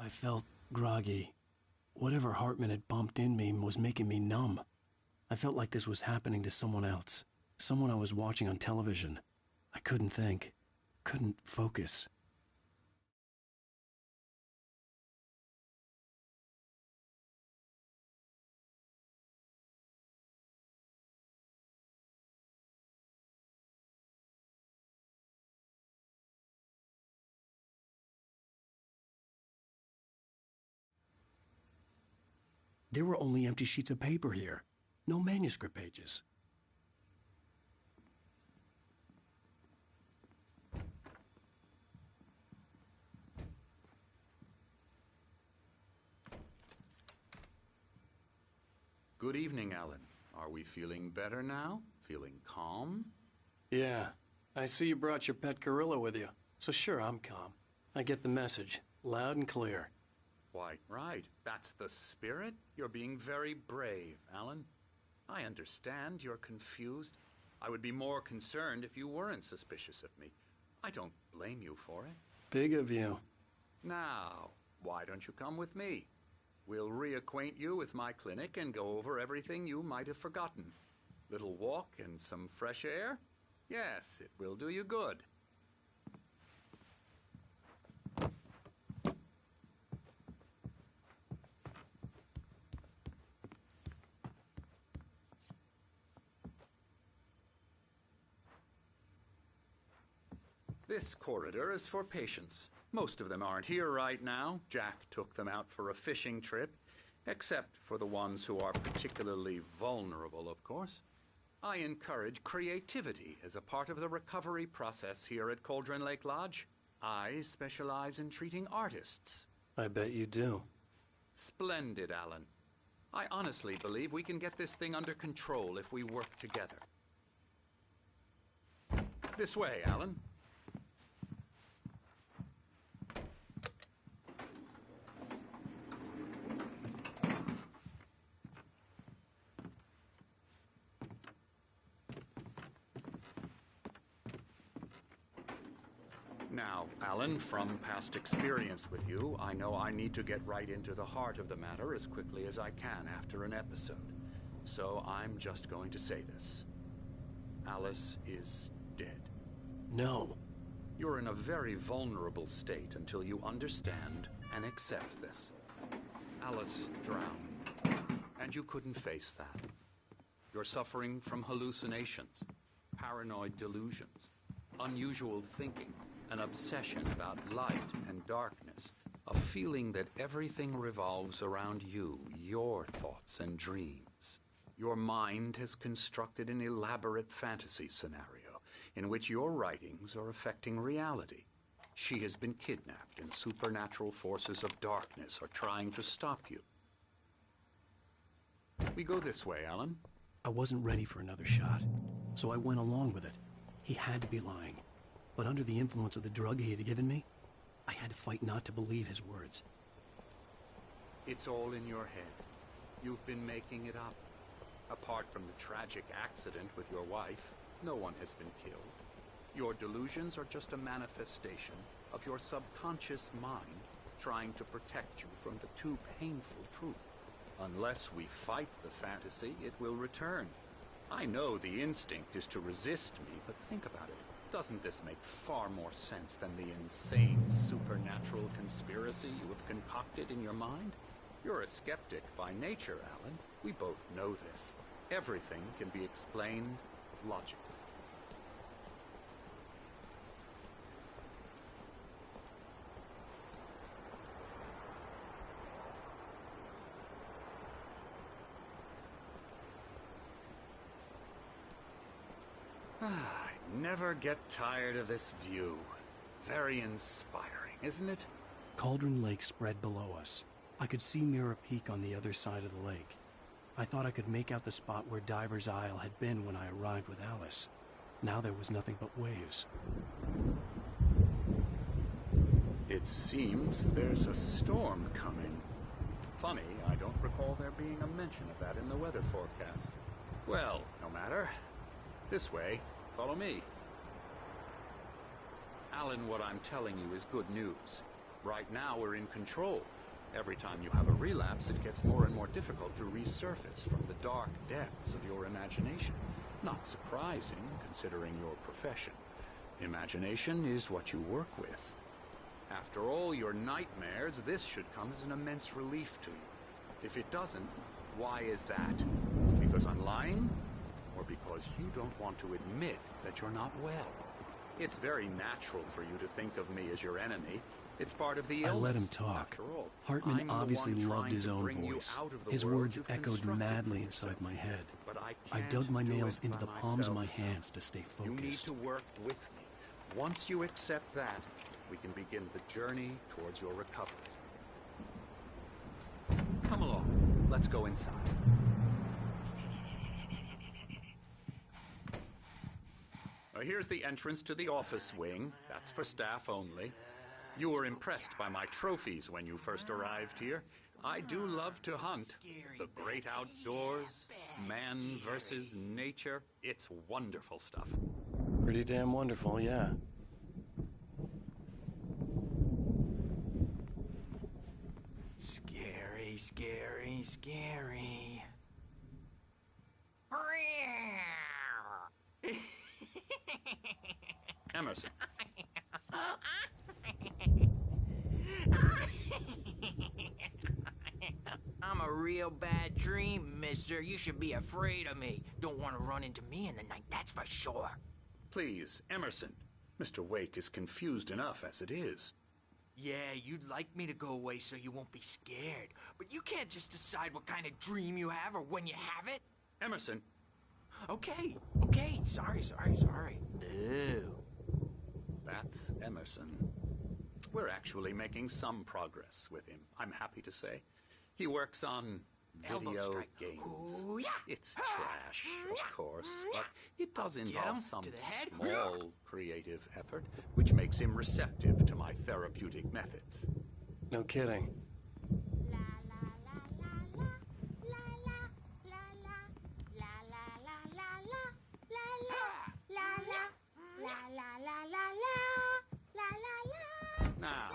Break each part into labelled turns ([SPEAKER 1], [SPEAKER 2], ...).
[SPEAKER 1] I felt groggy. Whatever Hartman had bumped in me was making me numb. I felt like this was happening to someone else. Someone I was watching on television. I couldn't think. Couldn't focus. There were only empty sheets of paper here. No manuscript pages.
[SPEAKER 2] Good evening, Alan. Are we feeling better now? Feeling calm?
[SPEAKER 1] Yeah. I see you brought your pet gorilla with you. So sure, I'm calm. I get the message. Loud and clear.
[SPEAKER 2] Why, right. That's the spirit. You're being very brave, Alan. I understand you're confused. I would be more concerned if you weren't suspicious of me. I don't blame you for it.
[SPEAKER 1] Big of you.
[SPEAKER 2] Now, why don't you come with me? We'll reacquaint you with my clinic and go over everything you might have forgotten. Little walk and some fresh air? Yes, it will do you good. This corridor is for patients. Most of them aren't here right now. Jack took them out for a fishing trip, except for the ones who are particularly vulnerable, of course. I encourage creativity as a part of the recovery process here at Cauldron Lake Lodge. I specialize in treating artists.
[SPEAKER 1] I bet you do.
[SPEAKER 2] Splendid, Alan. I honestly believe we can get this thing under control if we work together. This way, Alan. Now, Alan, from past experience with you, I know I need to get right into the heart of the matter as quickly as I can after an episode. So I'm just going to say this. Alice is dead.
[SPEAKER 1] No.
[SPEAKER 2] You're in a very vulnerable state until you understand and accept this. Alice drowned, and you couldn't face that. You're suffering from hallucinations, paranoid delusions, unusual thinking, an obsession about light and darkness, a feeling that everything revolves around you, your thoughts and dreams. Your mind has constructed an elaborate fantasy scenario in which your writings are affecting reality. She has been kidnapped and supernatural forces of darkness are trying to stop you. We go this way, Alan.
[SPEAKER 1] I wasn't ready for another shot, so I went along with it. He had to be lying. But under the influence of the drug he had given me, I had to fight not to believe his words.
[SPEAKER 2] It's all in your head. You've been making it up. Apart from the tragic accident with your wife, no one has been killed. Your delusions are just a manifestation of your subconscious mind trying to protect you from the too painful truth. Unless we fight the fantasy, it will return. I know the instinct is to resist me, but think about it. Doesn't this make far more sense than the insane supernatural conspiracy you have concocted in your mind? You're a skeptic by nature, Alan. We both know this. Everything can be explained logically. I never get tired of this view. Very inspiring, isn't it?
[SPEAKER 1] Cauldron Lake spread below us. I could see Mirror Peak on the other side of the lake. I thought I could make out the spot where Diver's Isle had been when I arrived with Alice. Now there was nothing but waves.
[SPEAKER 2] It seems there's a storm coming. Funny, I don't recall there being a mention of that in the weather forecast. Well, no matter. This way. Follow me. Alan, what I'm telling you is good news. Right now we're in control. Every time you have a relapse, it gets more and more difficult to resurface from the dark depths of your imagination. Not surprising, considering your profession. Imagination is what you work with. After all your nightmares, this should come as an immense relief to you. If it doesn't, why is that? Because I'm lying? Or because you don't want to admit that you're not well? It's very natural for you to think of me as your enemy. It's part of the illness.
[SPEAKER 1] I let him talk.
[SPEAKER 2] After all,
[SPEAKER 1] Hartman
[SPEAKER 2] I'm the
[SPEAKER 1] obviously
[SPEAKER 2] one
[SPEAKER 1] loved
[SPEAKER 2] trying
[SPEAKER 1] his
[SPEAKER 2] to
[SPEAKER 1] own
[SPEAKER 2] bring you
[SPEAKER 1] voice.
[SPEAKER 2] out of the
[SPEAKER 1] His
[SPEAKER 2] world
[SPEAKER 1] words
[SPEAKER 2] you've
[SPEAKER 1] echoed
[SPEAKER 2] constructed
[SPEAKER 1] madly
[SPEAKER 2] for
[SPEAKER 1] inside
[SPEAKER 2] yourself.
[SPEAKER 1] my head.
[SPEAKER 2] But
[SPEAKER 1] I
[SPEAKER 2] can't
[SPEAKER 1] dug my
[SPEAKER 2] do
[SPEAKER 1] nails
[SPEAKER 2] it
[SPEAKER 1] into
[SPEAKER 2] by
[SPEAKER 1] the palms of my
[SPEAKER 2] myself.
[SPEAKER 1] hands to stay
[SPEAKER 2] You need
[SPEAKER 1] focused.
[SPEAKER 2] to work with me. Once you accept that, we can begin the journey towards your recovery. Come along. Let's go inside. Here's the entrance to the office wing. That's for staff only. You were impressed by my trophies when you first arrived here. I do love to hunt. The great outdoors, man versus nature. It's wonderful stuff.
[SPEAKER 1] Pretty damn wonderful, yeah.
[SPEAKER 3] Scary, scary, scary.
[SPEAKER 2] Emerson.
[SPEAKER 3] I'm a real bad dream, mister. You should be afraid of me. Don't want to run into me in the night, that's for sure.
[SPEAKER 2] Please, Emerson. Mr. Wake is confused enough as it is.
[SPEAKER 3] Yeah, you'd like me to go away so you won't be scared. But you can't just decide what kind of dream you have or when you have it.
[SPEAKER 2] Emerson.
[SPEAKER 3] Okay. Sorry. Ew.
[SPEAKER 2] That's Emerson. We're actually making some progress with him, I'm happy to say. He works on
[SPEAKER 3] Elbow
[SPEAKER 2] video
[SPEAKER 3] strike.
[SPEAKER 2] games.
[SPEAKER 3] Ooh, yeah.
[SPEAKER 2] It's trash, of course, but it does
[SPEAKER 3] Get
[SPEAKER 2] involve
[SPEAKER 3] him
[SPEAKER 2] some
[SPEAKER 3] to the head.
[SPEAKER 2] small creative effort, which makes him receptive to my therapeutic methods.
[SPEAKER 1] No kidding.
[SPEAKER 2] Now,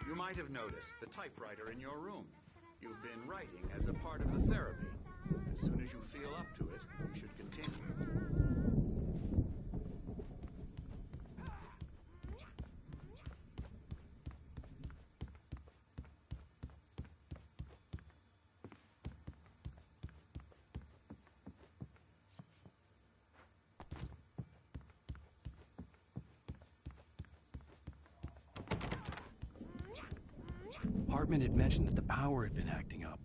[SPEAKER 2] you might have noticed the typewriter in your room. You've been writing as a part of the therapy. As soon as you feel up to it, you should continue.
[SPEAKER 1] Hartman had mentioned that the power had been acting up.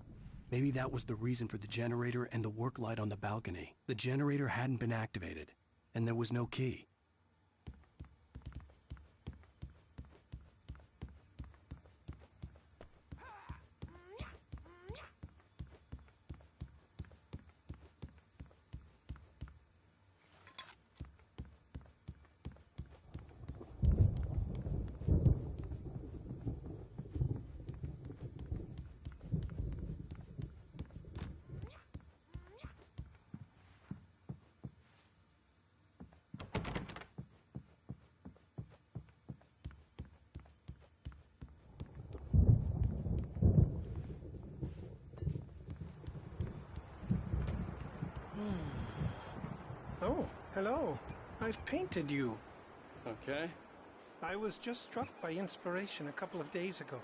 [SPEAKER 1] Maybe that was the reason for the generator and the work light on the balcony. The generator hadn't been activated, and there was no key.
[SPEAKER 4] Oh, hello. I've painted you.
[SPEAKER 1] Okay.
[SPEAKER 4] I was just struck by inspiration a couple of days ago.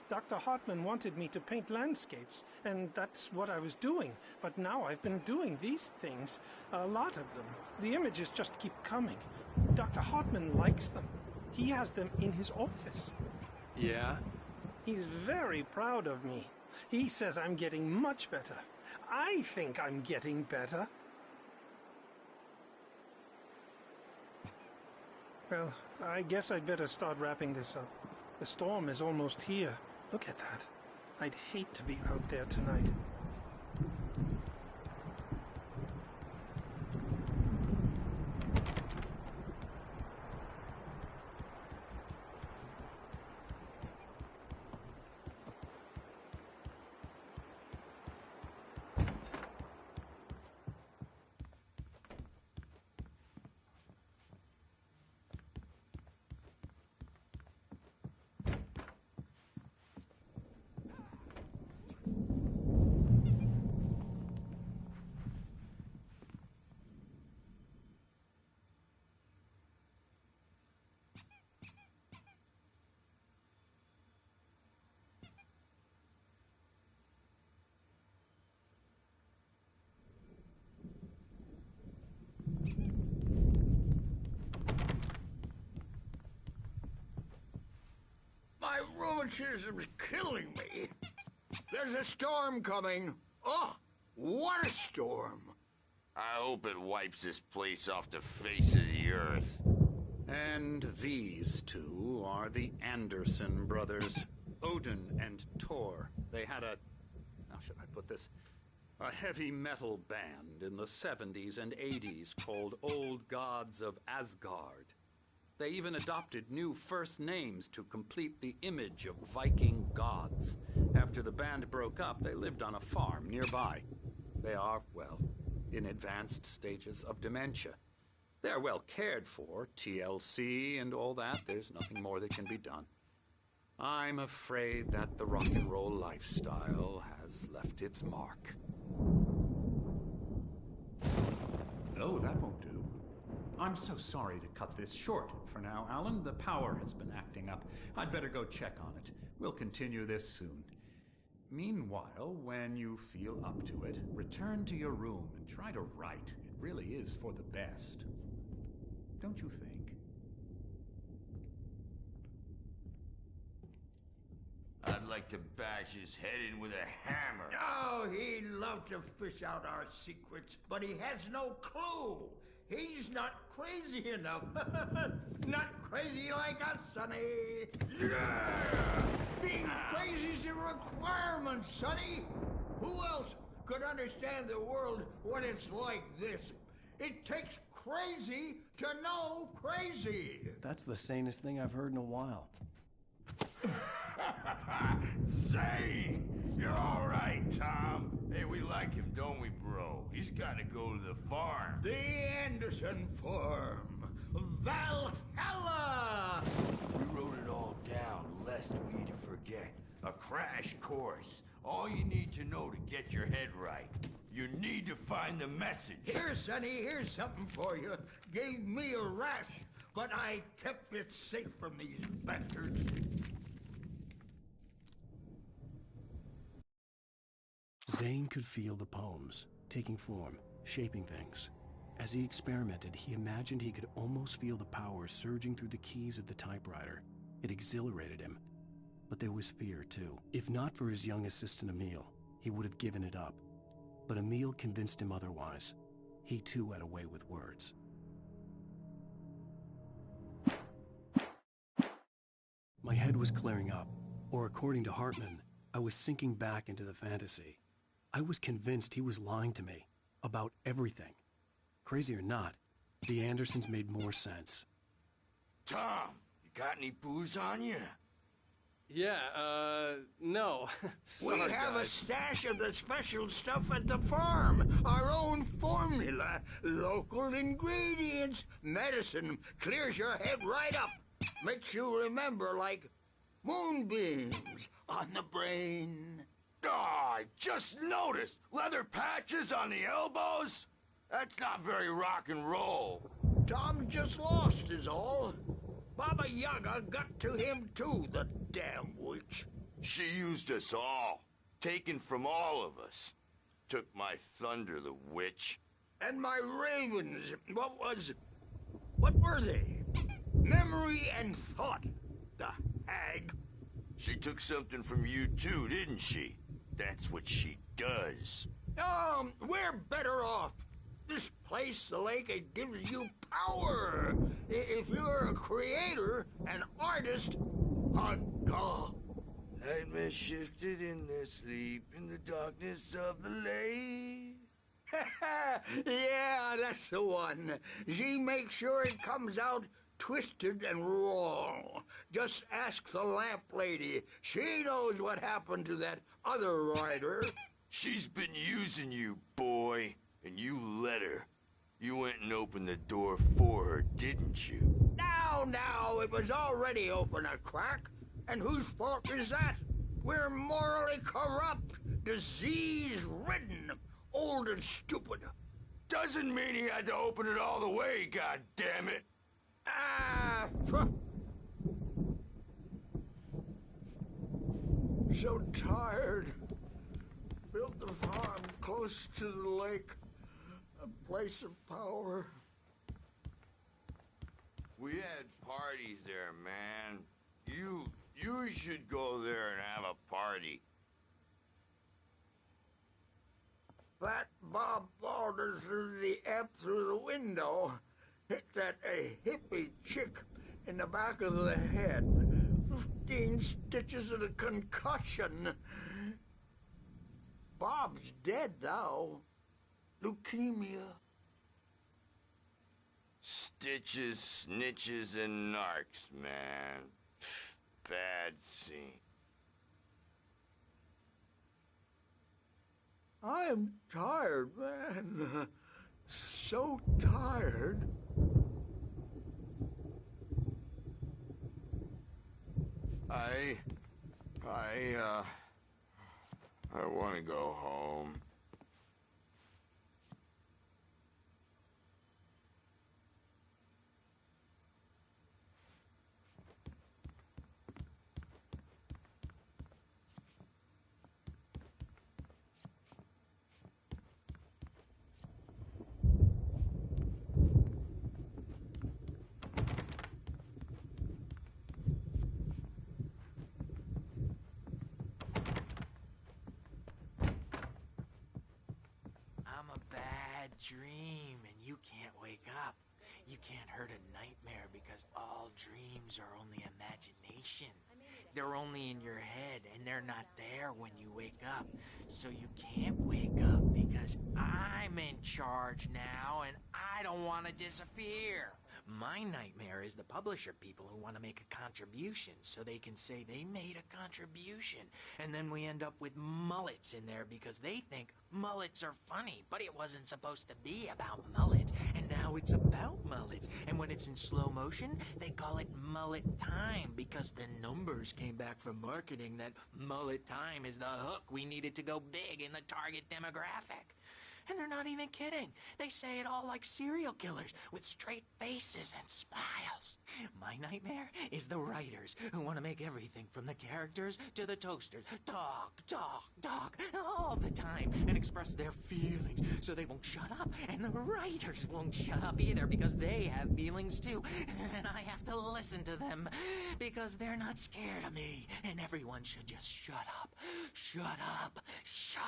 [SPEAKER 4] Dr. Hartman wanted me to paint landscapes, and that's what I was doing. But now I've been doing these things, a lot of them. The images just keep coming. Dr. Hartman likes them. He has them in his office.
[SPEAKER 1] Yeah?
[SPEAKER 4] He's very proud of me. He says I'm getting much better. I think I'm getting better. Well, I guess I'd better start wrapping this up. The storm is almost here. Look at that. I'd hate to be out there tonight.
[SPEAKER 5] rheumatism's killing me. There's a storm coming. Oh, what a storm.
[SPEAKER 6] I hope it wipes this place off the face of the earth.
[SPEAKER 2] And these two are the Anderson brothers, Odin and Thor. They had a, how should I put this, a heavy metal band in the 70s and 80s called Old Gods of Asgard. They even adopted new first names to complete the image of Viking gods. After the band broke up, they lived on a farm nearby. They are, well, in advanced stages of dementia. They're well cared for, TLC and all that. There's nothing more that can be done. I'm afraid that the rock and roll lifestyle has left its mark. Oh, that won't do. I'm so sorry to cut this short for now, Alan. The power has been acting up. I'd better go check on it. We'll continue this soon. Meanwhile, when you feel up to it, return to your room and try to write. It really is for the best. Don't you think?
[SPEAKER 6] I'd like to bash his head in with a hammer.
[SPEAKER 5] Oh, he'd love to fish out our secrets, but he has no clue. He's not crazy enough. Not crazy like us, Sonny.
[SPEAKER 6] Yeah!
[SPEAKER 5] Being crazy's a requirement, Sonny. Who else could understand the world when it's like this? It takes crazy to know crazy.
[SPEAKER 1] That's the sanest thing I've heard in a while.
[SPEAKER 6] Say, you're all right, Tom. Hey, we like him, don't we, bro? He's got to go to the farm.
[SPEAKER 5] The Anderson Farm. Valhalla!
[SPEAKER 6] We wrote it all down, lest we forget. A crash course. All you need to know to get your head right. You need to find the message.
[SPEAKER 5] Here, Sonny, here's something for you. Gave me a rash, but I kept it safe from these bastards.
[SPEAKER 1] Zane could feel the poems, taking form, shaping things. As he experimented, he imagined he could almost feel the power surging through the keys of the typewriter. It exhilarated him. But there was fear, too. If not for his young assistant Emil, he would have given it up. But Emil convinced him otherwise. He, too, had a way with words. My head was clearing up, or according to Hartman, I was sinking back into the fantasy. I was convinced he was lying to me about everything. Crazy or not, the Andersons made more sense.
[SPEAKER 6] Tom, you got any booze on you?
[SPEAKER 7] Yeah, no.
[SPEAKER 5] We
[SPEAKER 7] Sorry,
[SPEAKER 5] have a
[SPEAKER 7] guys.
[SPEAKER 5] stash of the special stuff at the farm. Our own formula. Local ingredients. Medicine clears your head right up. Makes you remember like moonbeams on the brain.
[SPEAKER 6] Oh, I just noticed. Leather patches on the elbows? That's not very rock and roll.
[SPEAKER 5] Tom just lost is all. Baba Yaga got to him too, the damn witch.
[SPEAKER 6] She used us all. Taken from all of us. Took my thunder, the witch.
[SPEAKER 5] And my ravens, what were they? Memory and thought, the hag.
[SPEAKER 6] She took something from you too, didn't she? That's what she does.
[SPEAKER 5] We're better off. This place, the lake, it gives you power. If you're a creator, an artist, a god.
[SPEAKER 6] Nightmare shifted in their sleep in the darkness of the lake.
[SPEAKER 5] Yeah, that's the one. She makes sure it comes out twisted and wrong. Just ask the lamp lady. She knows what happened to that other writer.
[SPEAKER 6] She's been using you, boy, and you let her. You went and opened the door for her, didn't you?
[SPEAKER 5] Now, it was already open a crack. And whose fault is that? We're morally corrupt, disease-ridden, old and stupid.
[SPEAKER 6] Doesn't mean he had to open it all the way, goddammit.
[SPEAKER 5] So tired. Built the farm close to the lake. A place of power.
[SPEAKER 6] We had parties there, man. You You should go there and have a party.
[SPEAKER 5] That Bob Balders threw the amp through the window. Hit that hippie chick in the back of the head. 15 stitches and a concussion. Bob's dead now. Leukemia.
[SPEAKER 6] Stitches, snitches, and narcs, man. Bad scene.
[SPEAKER 5] I am tired, man. So tired.
[SPEAKER 6] I want to go home.
[SPEAKER 3] I'm a bad dream, and you can't wake up. You can't hurt a nightmare because all dreams are only imagination. They're only in your head, and they're not there when you wake up. So you can't wake up because I'm in charge now, and I don't want to disappear. My nightmare is the publisher people who want to make a contribution so they can say they made a contribution. And then we end up with mullets in there because they think mullets are funny, but it wasn't supposed to be about mullets. And now it's about mullets. And when it's in slow motion, they call it mullet time because the numbers came back from marketing that mullet time is the hook we needed to go big in the target demographic. And they're not even kidding. They say it all like serial killers with straight faces and smiles. My nightmare is the writers who want to make everything from the characters to the toasters talk all the time and express their feelings so they won't shut up. And the writers won't shut up either because they have feelings too. And I have to listen to them because they're not scared of me. And everyone should just shut up. Shut up. Shut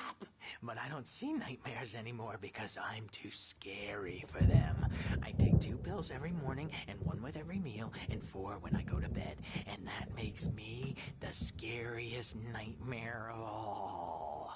[SPEAKER 3] up. But I don't see nightmares anymore because I'm too scary for them. I take 2 pills every morning and 1 with every meal and 4 when I go to bed. And that makes me the scariest nightmare of all.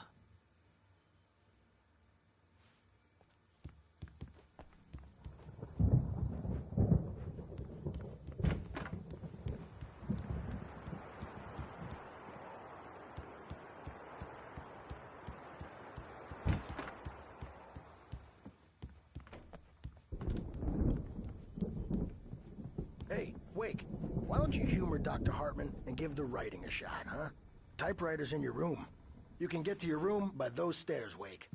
[SPEAKER 8] Hey, Wake, why don't you humor Dr. Hartman and give the writing a shot, huh? Typewriter's in your room. You can get to your room by those stairs, Wake.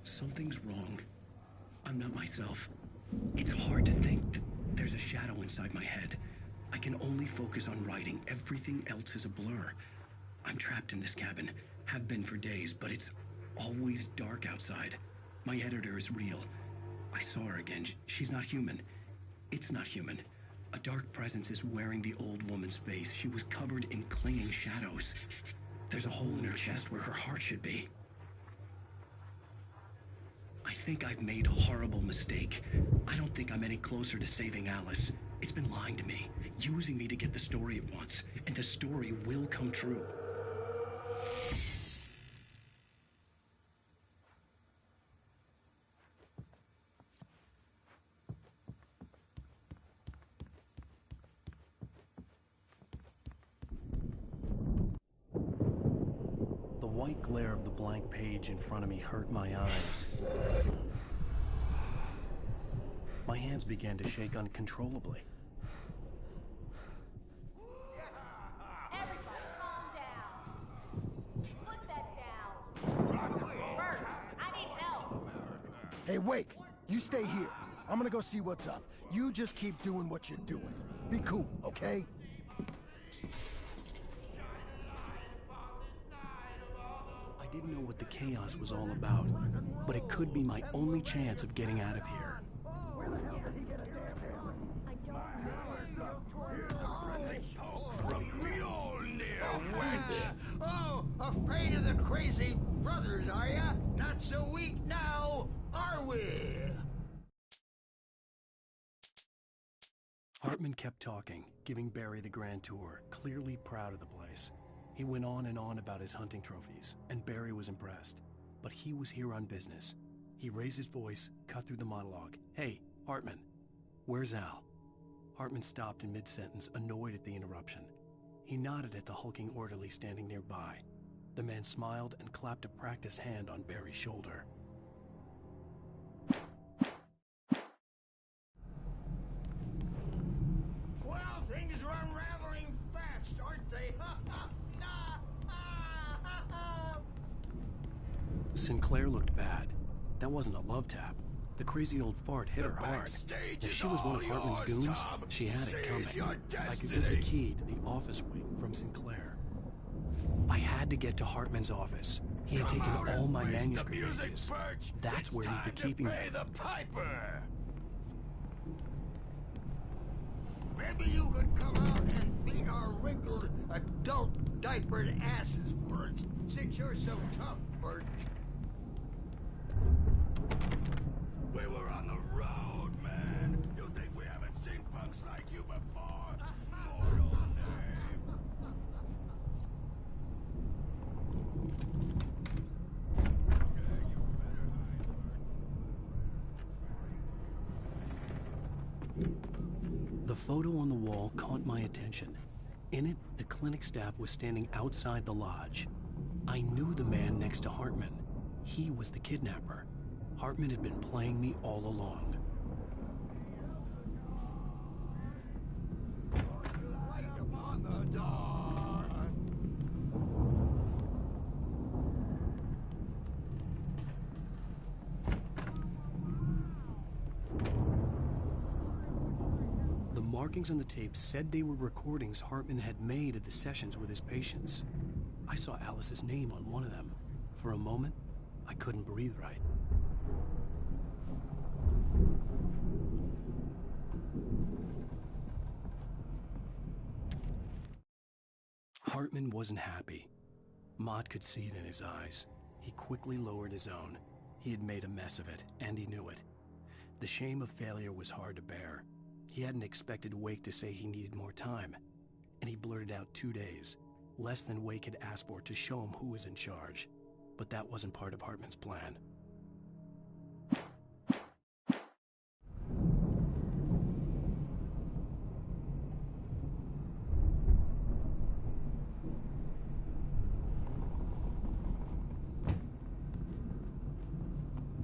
[SPEAKER 1] Something's wrong. I'm not myself. It's hard to think. There's a shadow inside my head. I can only focus on writing. Everything else is a blur. I'm trapped in this cabin. Have been for days, but it's always dark outside. My editor is real. I saw her again. She's not human. It's not human. A dark presence is wearing the old woman's face. She was covered in clinging shadows. There's a hole in her chest where her heart should be. I think I've made a horrible mistake. I don't think I'm any closer to saving Alice. It's been lying to me, using me to get the story it wants, and the story will come true. The white glare of the blank page in front of me hurt my eyes. My hands began to shake uncontrollably.
[SPEAKER 9] Everybody calm down. Put that down. Bert, I need help.
[SPEAKER 8] Hey, Wake, you stay here. I'm gonna go see what's up. You just keep doing what you're doing. Be cool, okay?
[SPEAKER 1] I didn't know what the chaos was all about, but it could be my only chance of getting out of here.
[SPEAKER 5] Oh, afraid of the crazy brothers, are ya? Not so weak now, are we?
[SPEAKER 1] Hartman kept talking, giving Barry the grand tour, clearly proud of the place. He went on and on about his hunting trophies, and Barry was impressed. But he was here on business. He raised his voice, cut through the monologue. "Hey, Hartman, where's Al?" Hartman stopped in mid-sentence, annoyed at the interruption. He nodded at the hulking orderly standing nearby. The man smiled and clapped a practiced hand on Barry's shoulder.
[SPEAKER 5] Well, things are unraveling fast, aren't they?
[SPEAKER 1] Sinclair looked bad. That wasn't a love tap. The crazy old fart hit her hard. If she was one of Hartman's goons, she had it coming. I could get the key to the office wing from Sinclair. I had to get to Hartman's office. He had taken all my manuscript pages. That's where he'd be keeping them.
[SPEAKER 5] Maybe you could come out and beat our wrinkled adult diapered asses for us, since you're so tough, Birch.
[SPEAKER 6] We were on the road, man. You think we haven't seen punks like you before? Mortal name.
[SPEAKER 1] The photo on the wall caught my attention. In it, the clinic staff was standing outside the lodge. I knew the man next to Hartman. He was the kidnapper. Hartman had been playing me all along.
[SPEAKER 6] Light upon the dawn.
[SPEAKER 1] The markings on the tape said they were recordings Hartman had made of the sessions with his patients. I saw Alice's name on one of them. For a moment, I couldn't breathe right. Hartman wasn't happy. Mott could see it in his eyes. He quickly lowered his own. He had made a mess of it, and he knew it. The shame of failure was hard to bear. He hadn't expected Wake to say he needed more time, and he blurted out 2 days, less than Wake had asked for to show him who was in charge. But that wasn't part of Hartman's plan.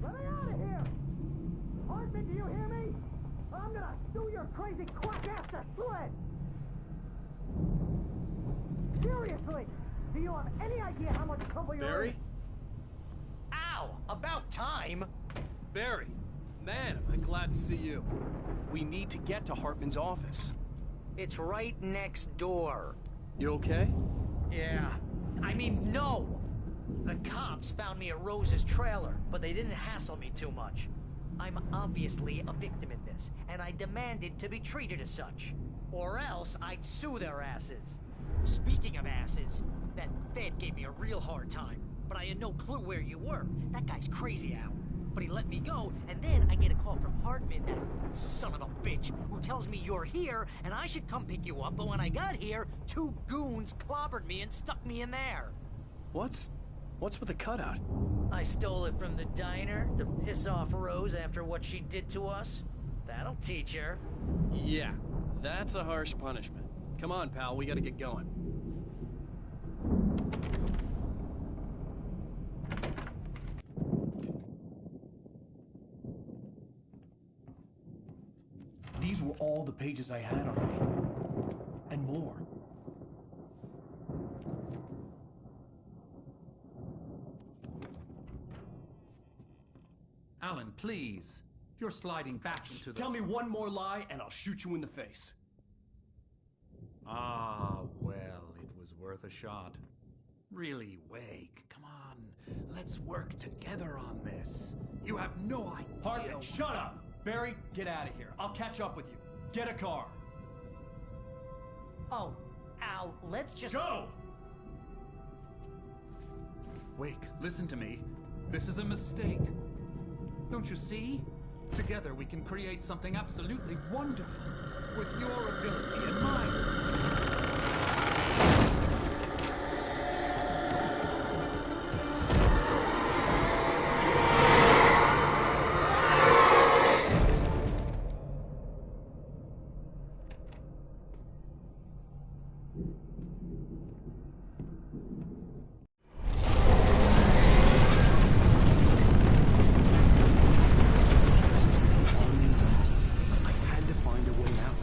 [SPEAKER 10] Let me out of here! Hartman, do you hear me? I'm gonna sue your crazy quack-ass to shreds! Seriously! Do you have any idea how much trouble you're in?
[SPEAKER 7] Barry?
[SPEAKER 3] Ow! About time!
[SPEAKER 7] Barry, man, am I glad to see you. We need to get to Hartman's office.
[SPEAKER 3] It's right next door.
[SPEAKER 7] You okay?
[SPEAKER 3] Yeah. I mean, no! The cops found me at Rose's trailer, but they didn't hassle me too much. I'm obviously a victim in this, and I demanded to be treated as such. Or else I'd sue their asses. Speaking of asses, that Fed gave me a real hard time, but I had no clue where you were. That guy's crazy, Al. But he let me go, and then I get a call from Hartman, that son of a bitch, who tells me you're here, and I should come pick you up, but when I got here, 2 goons clobbered me and stuck me in there.
[SPEAKER 1] What's with the cutout?
[SPEAKER 3] I stole it from the diner to piss off Rose after what she did to us. That'll teach her.
[SPEAKER 7] Yeah, that's a harsh punishment. Come on, pal, we gotta get going.
[SPEAKER 1] These were all the pages I had on me. And more.
[SPEAKER 2] Alan, please. You're sliding back into the...
[SPEAKER 1] Tell me one more lie and I'll shoot you in the face.
[SPEAKER 2] Ah, well, it was worth a shot. Really, Wake, come on. Let's work together on this. You have no idea.
[SPEAKER 7] Hartman, shut up! Barry, get out of here. I'll catch up with you. Get a car.
[SPEAKER 11] Oh, Al, let's just...
[SPEAKER 7] Go!
[SPEAKER 2] Wake, listen to me. This is a mistake. Don't you see? Together we can create something absolutely wonderful. With your ability and mine.
[SPEAKER 1] I had to find a way out.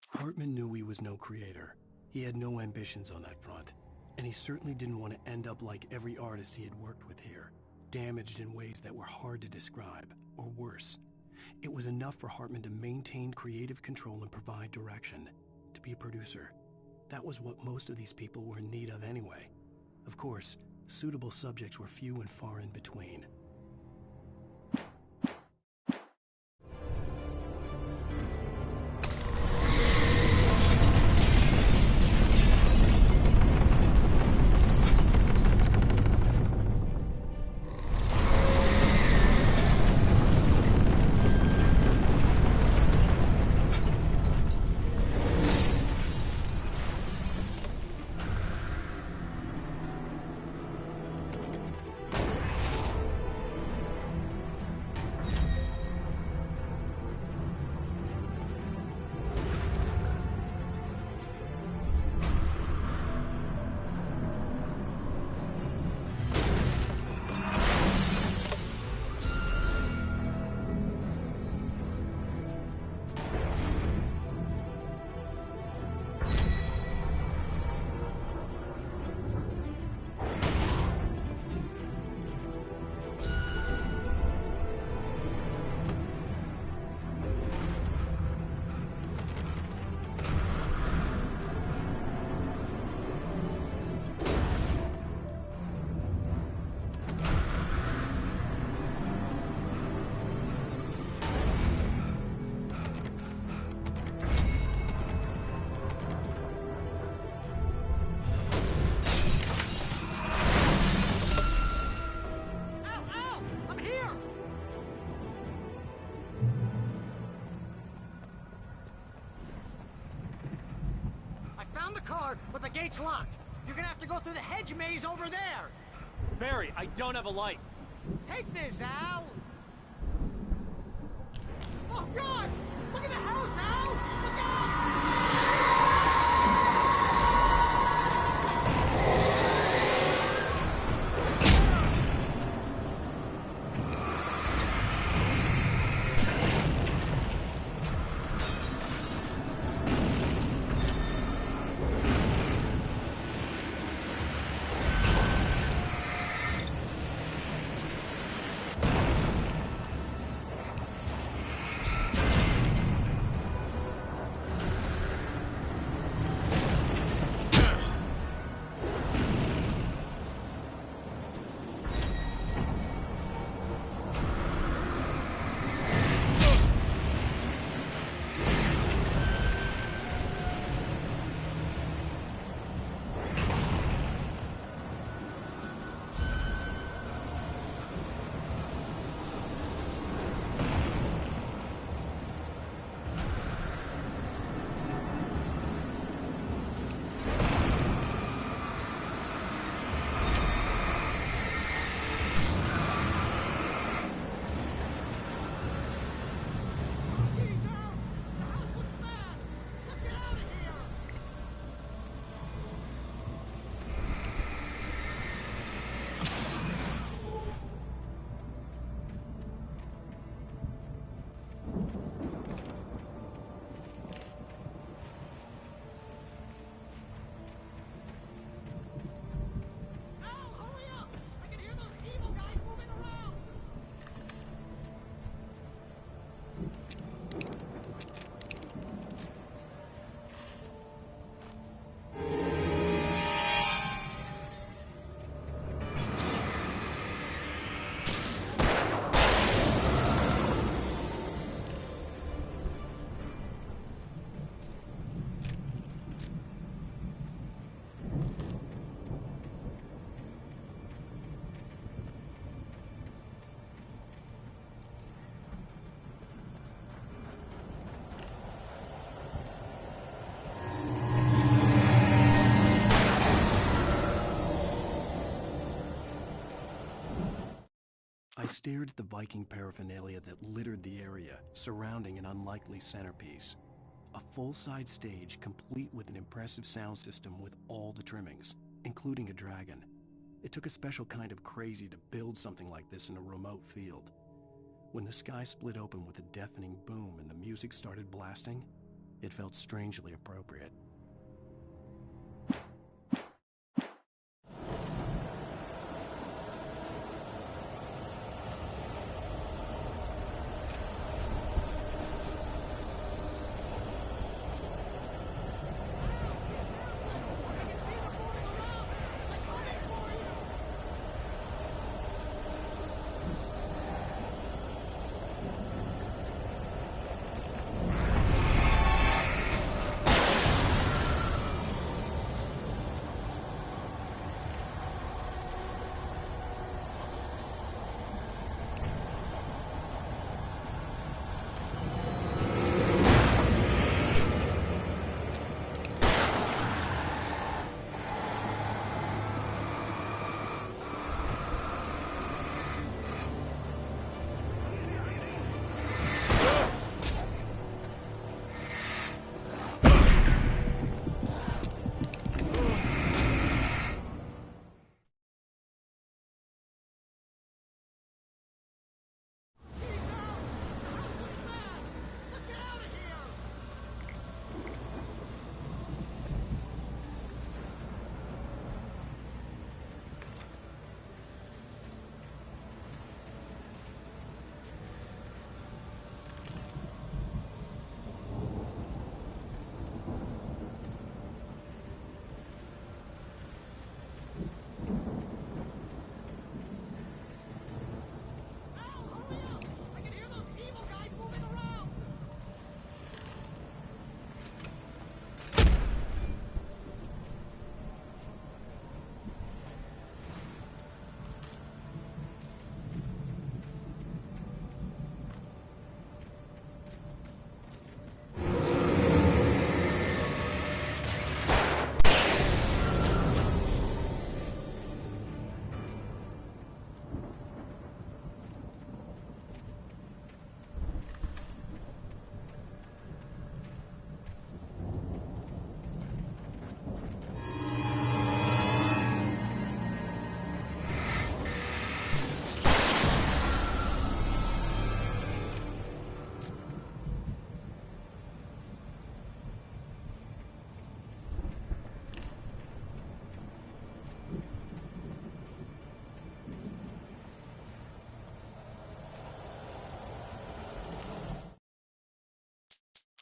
[SPEAKER 1] Hartman knew he was no creator. He had no ambitions on that front. And he certainly didn't want to end up like every artist he had worked with here, damaged in ways that were hard to describe, or worse. It was enough for Hartman to maintain creative control and provide direction, to be a producer. That was what most of these people were in need of anyway. Of course, suitable subjects were few and far in between.
[SPEAKER 10] The car, but the gate's locked. You're gonna have to go through the hedge maze over there.
[SPEAKER 7] Barry, I don't have a light.
[SPEAKER 10] Take this, Al. Oh, God! Look at the house, Al! Look out!
[SPEAKER 1] I stared at the Viking paraphernalia that littered the area, surrounding an unlikely centerpiece. A full-size stage complete with an impressive sound system with all the trimmings, including a dragon. It took a special kind of crazy to build something like this in a remote field. When the sky split open with a deafening boom and the music started blasting, It felt strangely appropriate.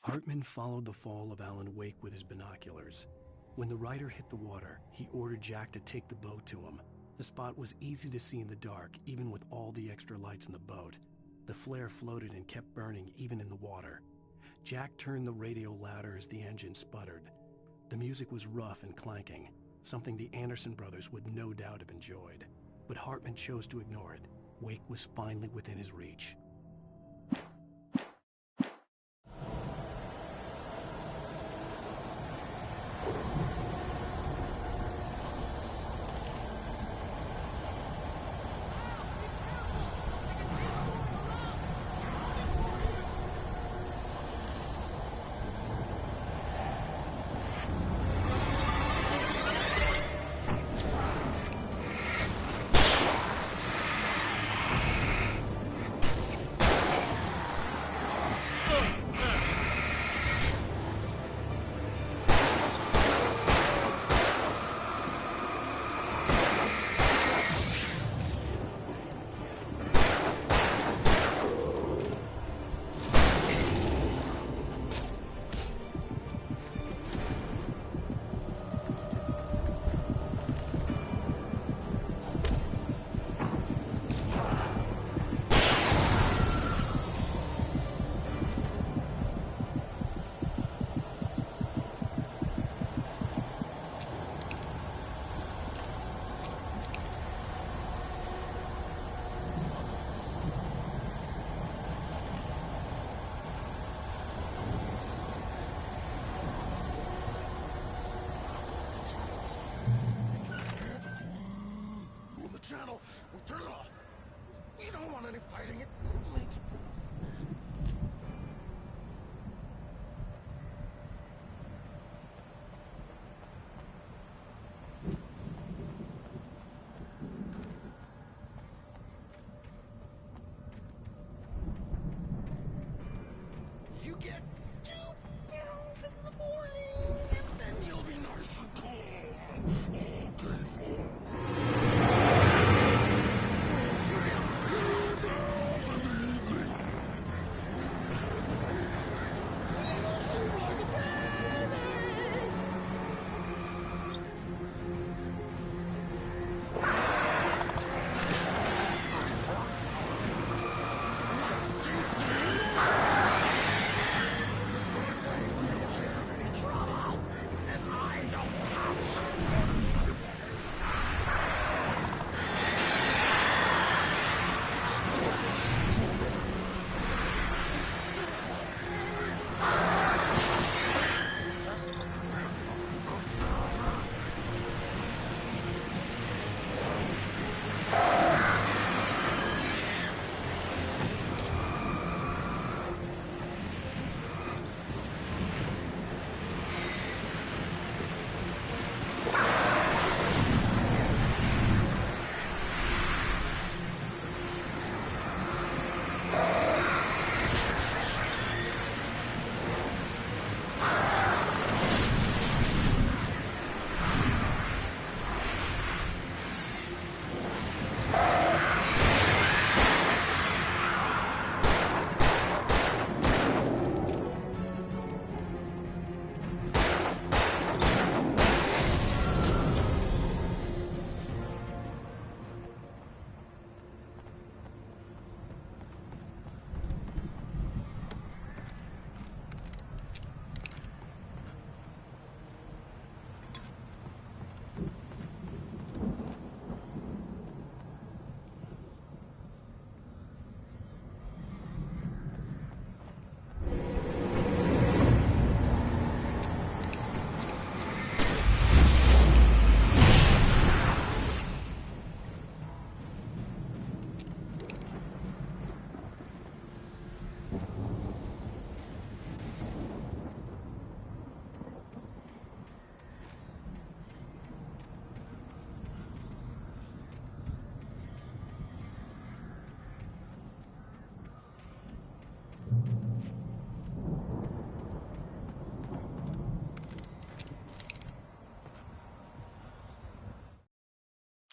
[SPEAKER 1] Hartman followed the fall of Alan Wake with his binoculars. When the rider hit the water, he ordered Jack to take the boat to him. The spot was easy to see in the dark, even with all the extra lights in the boat. The flare floated and kept burning even in the water. Jack turned the radio louder as the engine sputtered. The music was rough and clanking, something the Anderson brothers would no doubt have enjoyed. But Hartman chose to ignore it. Wake was finally within his reach.
[SPEAKER 12] Channel. We turn it off. We don't want any fighting. It makes you get 2 pounds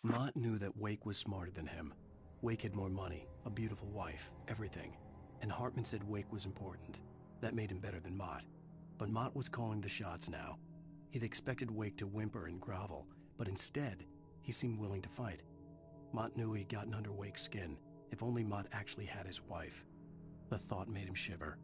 [SPEAKER 1] Mott knew that Wake was smarter than him. Wake had more money, a beautiful wife, everything. And Hartman said Wake was important. That made him better than Mott. But Mott was calling the shots now. He'd expected Wake to whimper and grovel, but instead, he seemed willing to fight. Mott knew he'd gotten under Wake's skin. If only Mott actually had his wife. The thought made him shiver.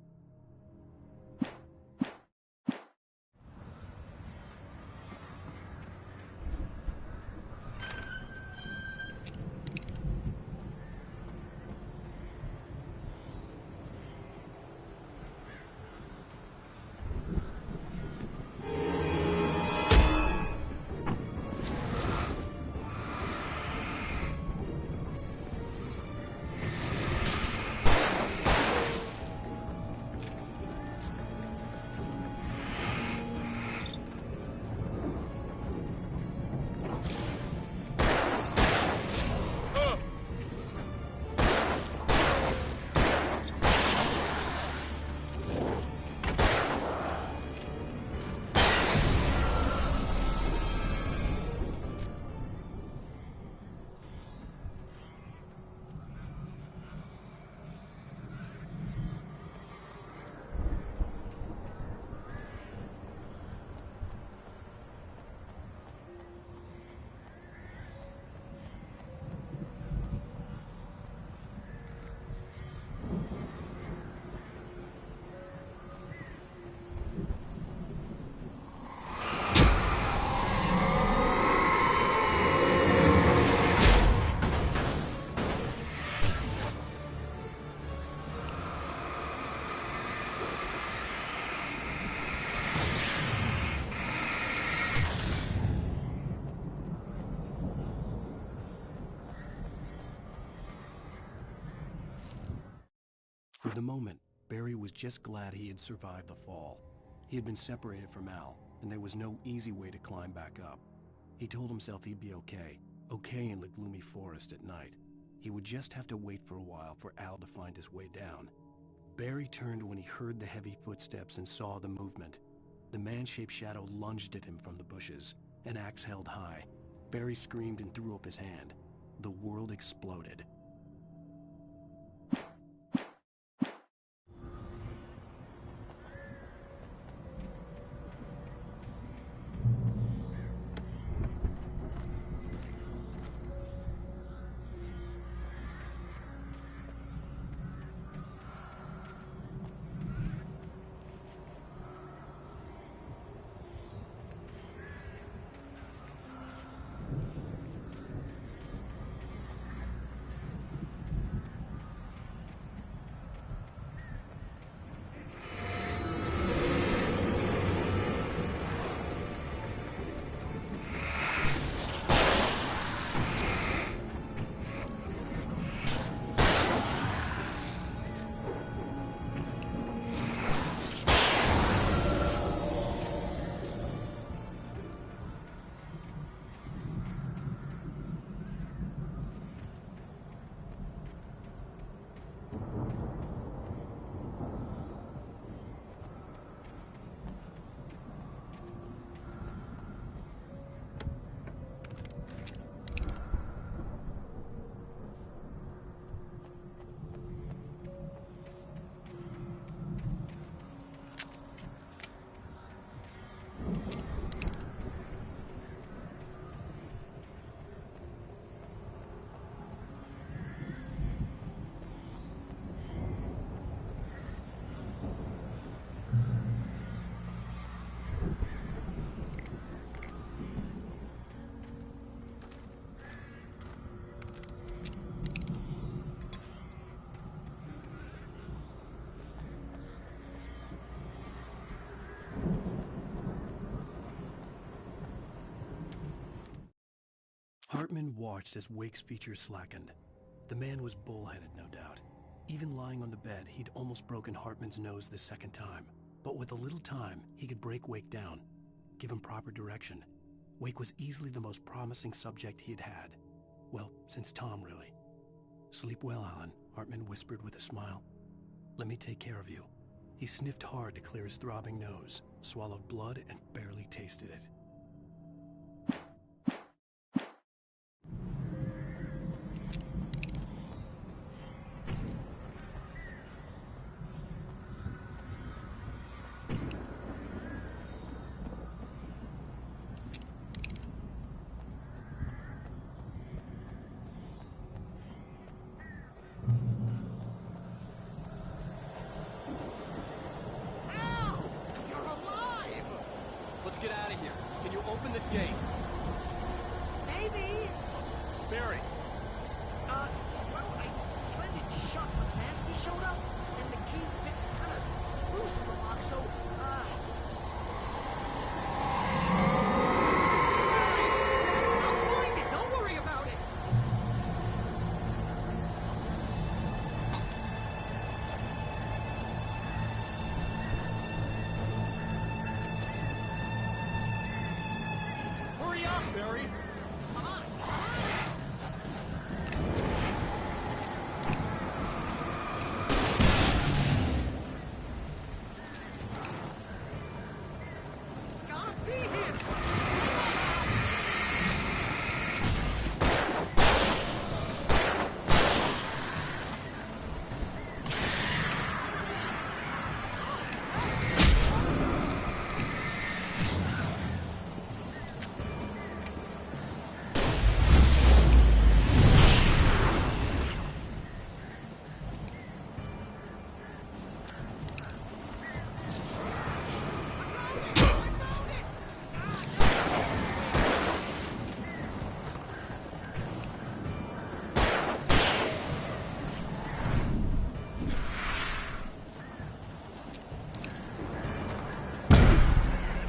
[SPEAKER 1] For the moment, Barry was just glad he had survived the fall. He had been separated from Al, and there was no easy way to climb back up. He told himself he'd be okay in the gloomy forest at night. He would just have to wait for a while for Al to find his way down. Barry turned when he heard the heavy footsteps and saw the movement. The man-shaped shadow lunged at him from the bushes, an axe held high. Barry screamed and threw up his hand. The world exploded. Hartman watched as Wake's features slackened. The man was bullheaded, no doubt. Even lying on the bed, he'd almost broken Hartman's nose the second time. But with a little time, he could break Wake down, give him proper direction. Wake was easily the most promising subject he had had. Well, since Tom, really. "Sleep well, Alan," Hartman whispered with a smile. "Let me take care of you." He sniffed hard to clear his throbbing nose, swallowed blood, and barely tasted it.
[SPEAKER 7] Let's get out of here. Can you open this gate?
[SPEAKER 10] Maybe.
[SPEAKER 7] Barry.
[SPEAKER 10] Well, I slammed it shut when the Nasty showed up, and the key fits kind of loose in the lock, so, I'll find it. Don't worry about it.
[SPEAKER 7] Hurry up, Barry.
[SPEAKER 10] Come on. It's gotta be here.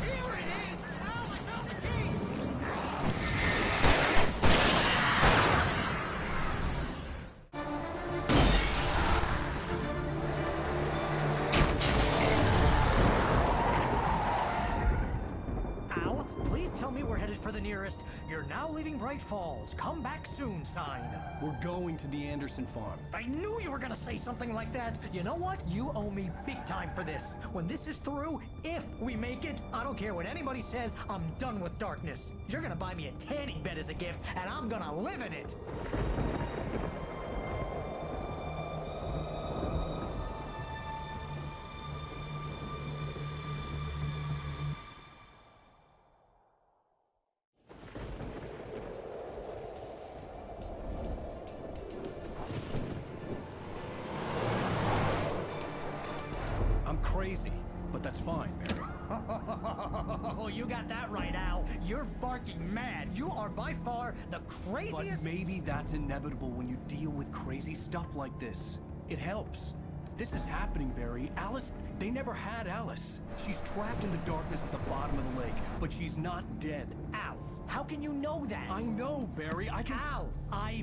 [SPEAKER 10] Here it is! Al, I found the key!
[SPEAKER 11] Al, please tell me we're headed for the nearest "You're now leaving Bright Falls. Come back soon" sign.
[SPEAKER 1] We're going to the Anderson farm.
[SPEAKER 11] I knew you were gonna say something like that. You know what? You owe me big time for this. When this is through, if we make it, I don't care what anybody says, I'm done with darkness. You're gonna buy me a tanning bed as a gift, and I'm gonna live in it.
[SPEAKER 1] I'm crazy, but that's fine, Barry.
[SPEAKER 11] Oh, you got that right, Al. You're barking mad. You are by far the
[SPEAKER 1] But
[SPEAKER 11] craziest.
[SPEAKER 1] maybe that's inevitable when you deal with crazy stuff like this. It helps. This is happening, Barry. Alice, they never had Alice. She's trapped in the darkness at the bottom of the lake, but she's not dead.
[SPEAKER 11] Al, how can you know that?
[SPEAKER 1] I know, Barry. I can...
[SPEAKER 11] Al,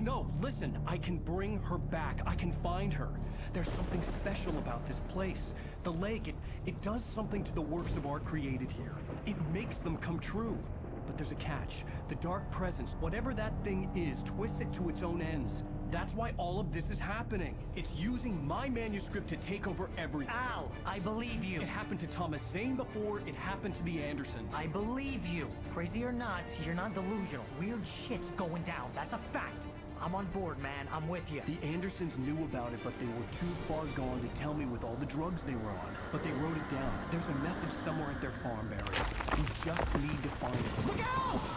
[SPEAKER 1] No, listen. I can bring her back. I can find her. There's something special about this place. The lake, it does something to the works of art created here. It makes them come true. But there's a catch. The dark presence, whatever that thing is, twists it to its own ends. That's why all of this is happening. It's using my manuscript to take over everything.
[SPEAKER 11] Al, I believe you.
[SPEAKER 1] It happened to Thomas Zane before, it happened to the Andersons.
[SPEAKER 11] I believe you. Crazy or not, you're not delusional. Weird shit's going down. That's a fact. I'm on board, man. I'm with you.
[SPEAKER 1] The Andersons knew about it, but they were too far gone to tell me with all the drugs they were on. But they wrote it down. There's a message somewhere at their farm, Barry. We just need to find it.
[SPEAKER 11] Look out!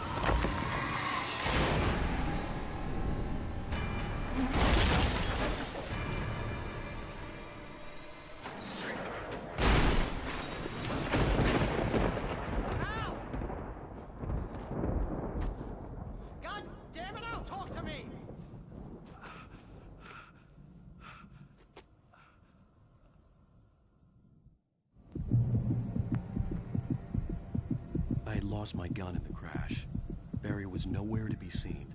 [SPEAKER 11] Al! God damn it, Al! Talk to me!
[SPEAKER 1] I had lost my gun in the crash. Barry was nowhere to be seen.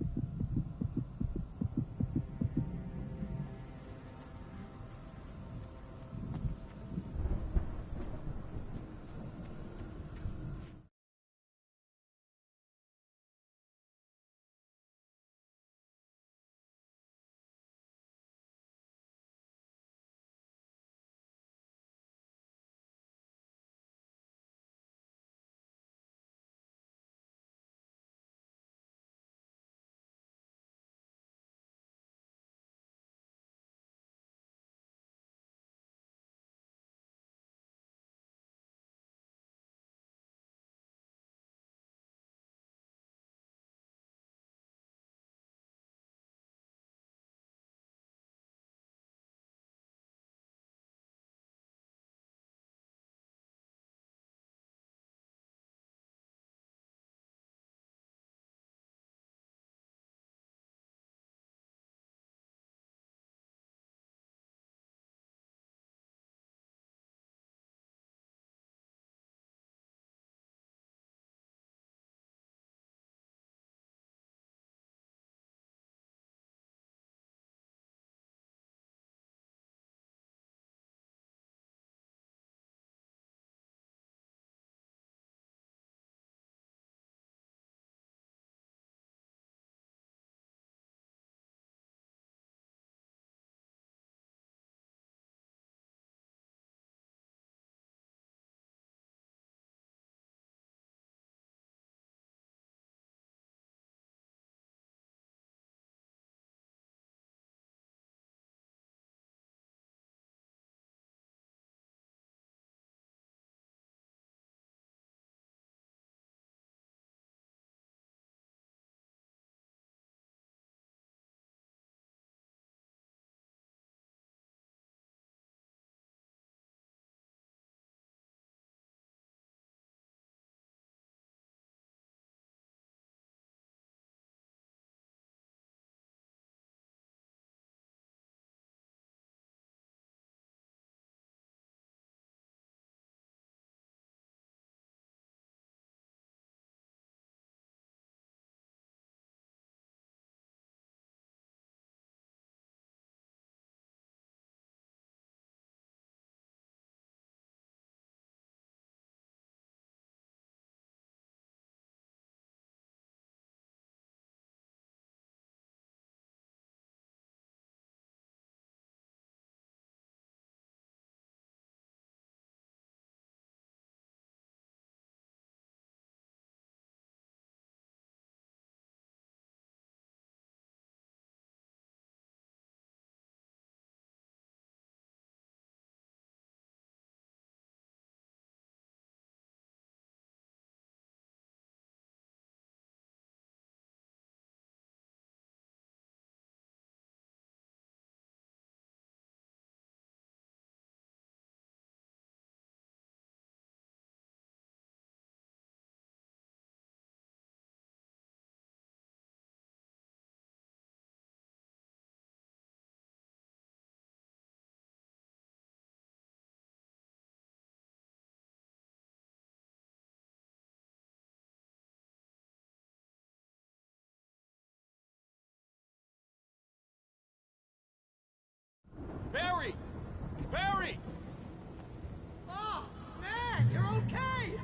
[SPEAKER 11] okay?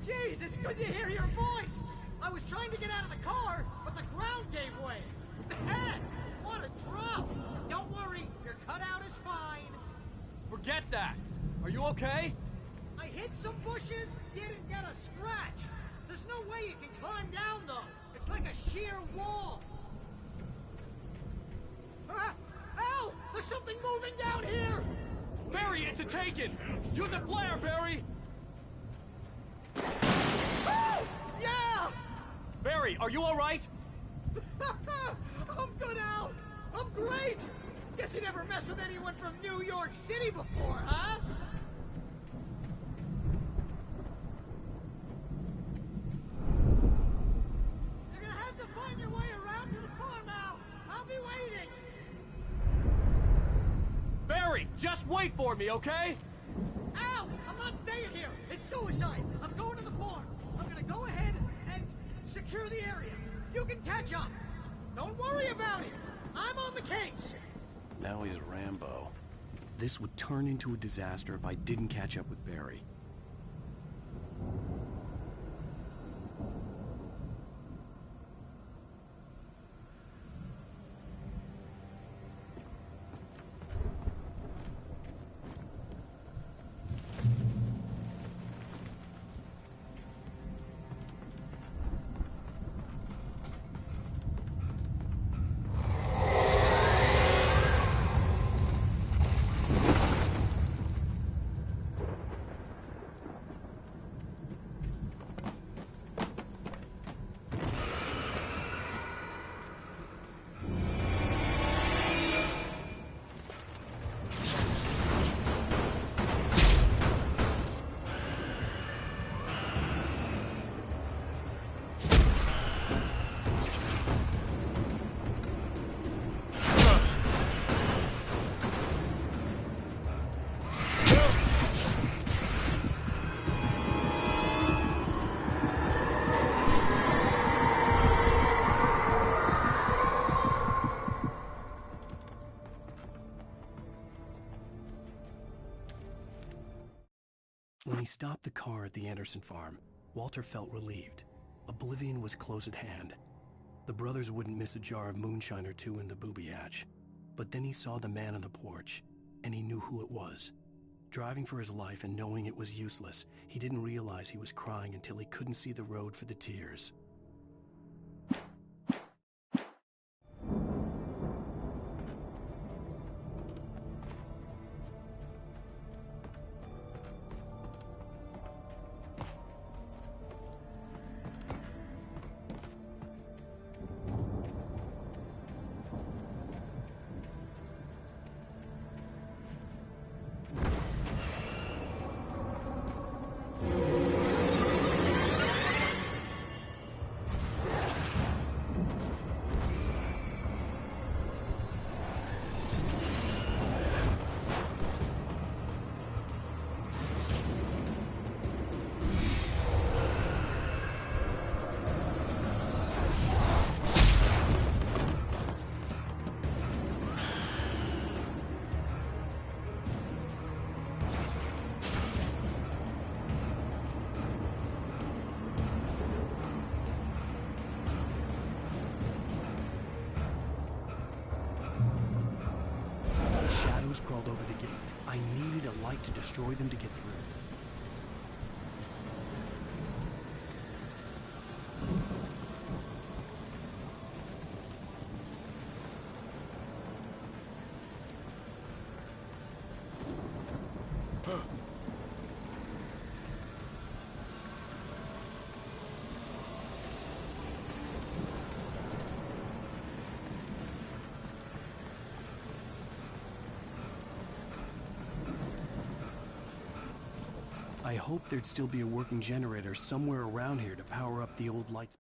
[SPEAKER 11] Jeez, it's good to hear your voice. I was trying to get out of the car, but the ground gave way. Man, what a drop. Don't worry, your cutout is fine.
[SPEAKER 7] Forget that. Are you okay?
[SPEAKER 11] I hit some bushes, didn't get a scratch. There's no way you can climb down, though. It's like a sheer wall. Al! There's something moving down here!
[SPEAKER 7] Barry, it's a taken! Use a flare, Barry!
[SPEAKER 11] Oh! Yeah!
[SPEAKER 7] Barry, are you alright?
[SPEAKER 11] I'm good, Al! I'm great! Guess you never messed with anyone from New York City before, huh? You're gonna have to find your way around to the farm now. I'll be waiting.
[SPEAKER 7] Barry, just wait for me, okay?
[SPEAKER 11] Al! I'm not staying here! It's suicide! I'm going to the farm! I'm gonna go ahead and secure the area. You can catch up! Don't worry about it! I'm on the case!
[SPEAKER 1] Now he's Rambo. This would turn into a disaster if I didn't catch up with Barry. When he stopped the car at the Anderson farm, Walter felt relieved. Oblivion was close at hand. The brothers wouldn't miss a jar of moonshine or two in the booby hatch. But then he saw the man on the porch, and he knew who it was. Driving for his life and knowing it was useless, he didn't realize he was crying until he couldn't see the road for the tears. Shadows crawled over the gate. I needed a light to destroy them to get through. I hoped there'd still be a working generator somewhere around here to power up the old lights.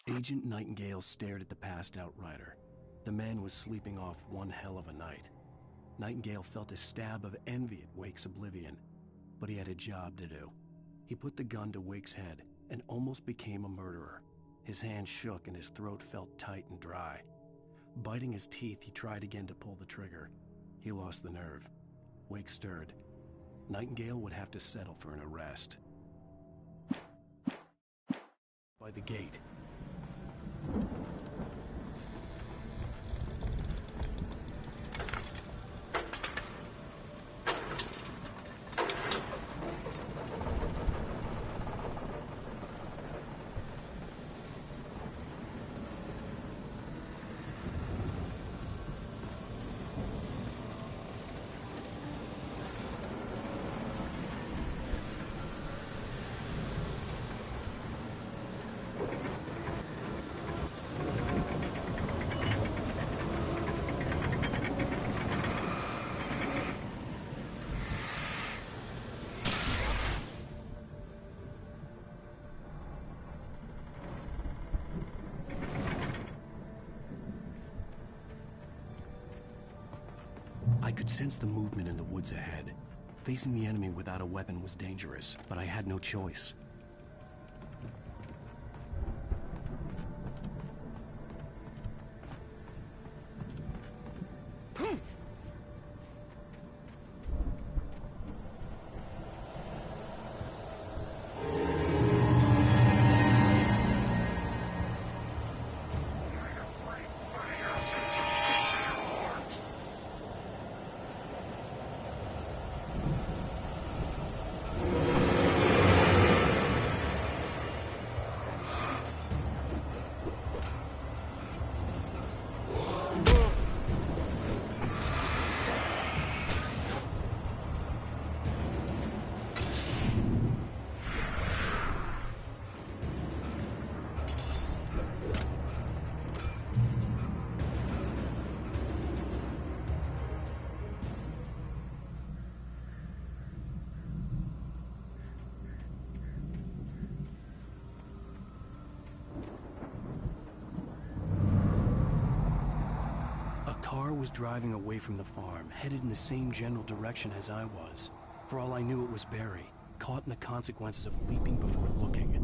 [SPEAKER 1] Agent Nightingale stared at the passed-out rider. The man was sleeping off one hell of a night. Nightingale felt a stab of envy at Wake's oblivion, but he had a job to do. He put the gun to Wake's head and almost became a murderer. His hand shook and his throat felt tight and dry. Biting his teeth, he tried again to pull the trigger. He lost the nerve. Wake stirred. Nightingale would have to settle for an arrest. could sense the movement in the woods ahead. Facing the enemy without a weapon was dangerous, but I had no choice. Was driving away from the farm, headed in the same general direction as I was. For all I knew, it was Barry, caught in the consequences of leaping before looking.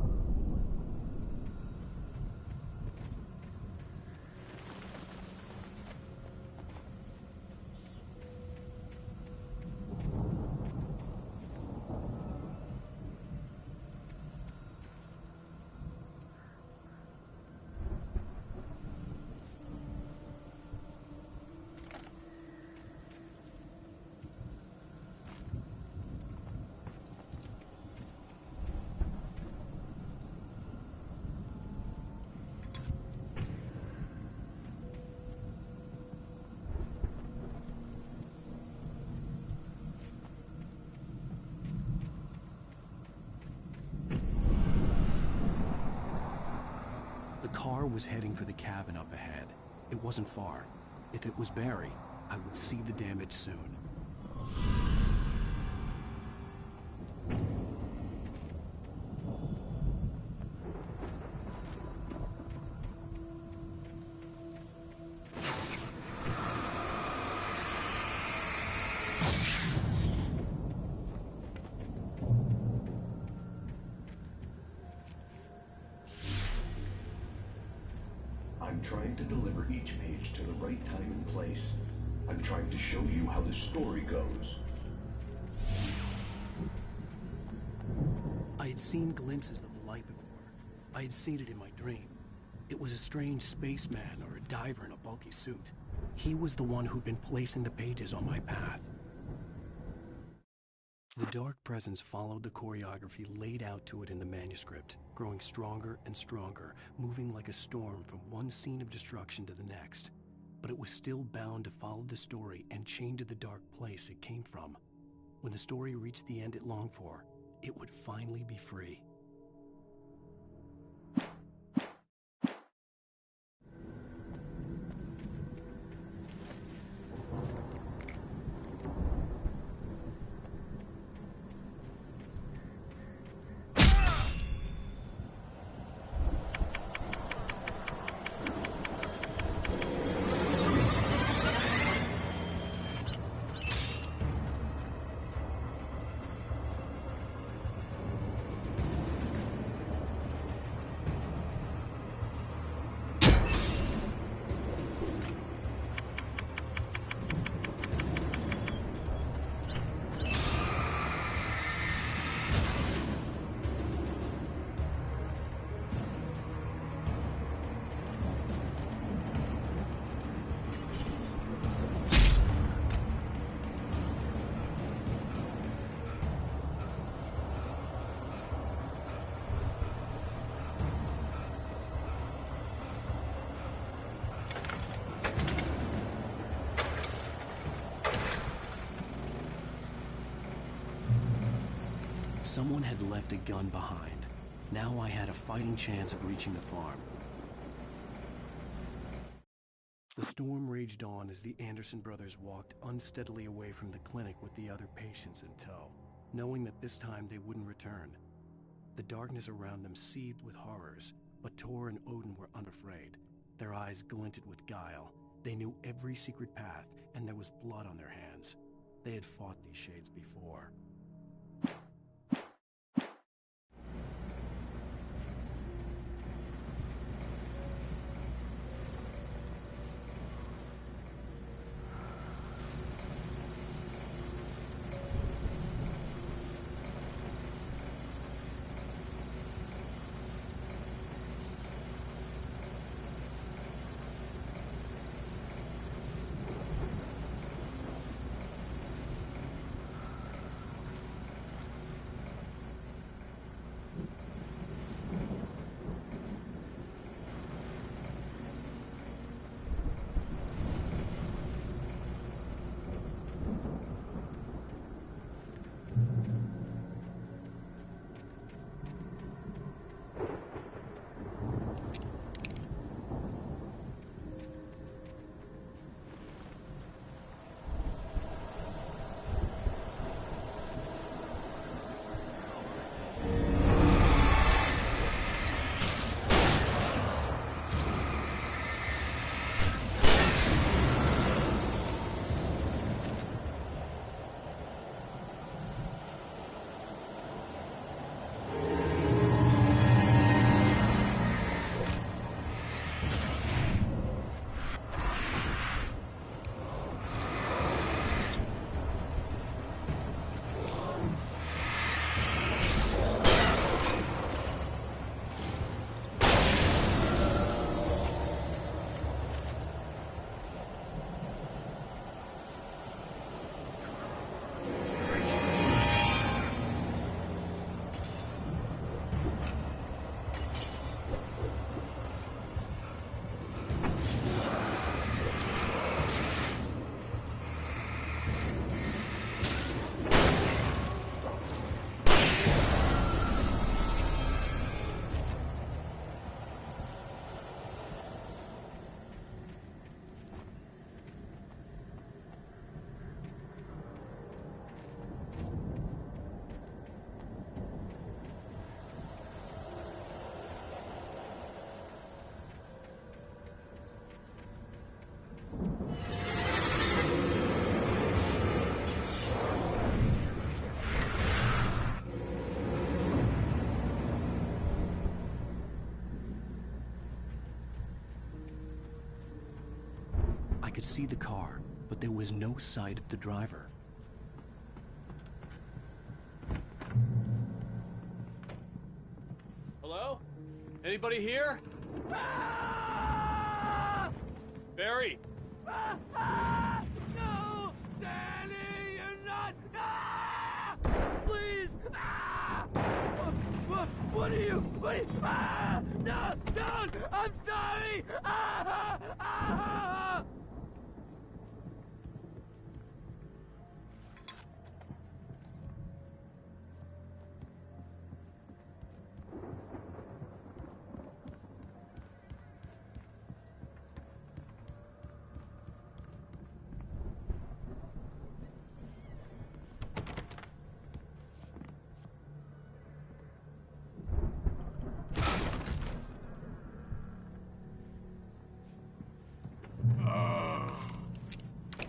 [SPEAKER 1] The car was heading for the cabin up ahead. It wasn't far. If it was Barry, I would see the damage soon.
[SPEAKER 13] I'm trying to deliver each page to the right time and place. I'm trying to show you how the story goes.
[SPEAKER 1] I had seen glimpses of the light before. I had seen it in my dream. It was a strange spaceman or a diver in a bulky suit. He was the one who'd been placing the pages on my path. The dark presence followed the choreography laid out to it in the manuscript, growing stronger and stronger, moving like a storm from one scene of destruction to the next. But it was still bound to follow the story and chained to the dark place it came from. When the story reached the end it longed for, it would finally be free. Someone had left a gun behind. Now I had a fighting chance of reaching the farm. The storm raged on as the Anderson brothers walked unsteadily away from the clinic with the other patients in tow, knowing that this time they wouldn't return. The darkness around them seethed with horrors, but Tor and Odin were unafraid. Their eyes glinted with guile, They knew every secret path, and there was blood on their hands. They had fought these shades before. I could see the car, but there was no sight of the driver.
[SPEAKER 7] Hello? Anybody here? Barry!
[SPEAKER 10] No! Danny, you're not! Please! What are you? No! Don't! I'm sorry!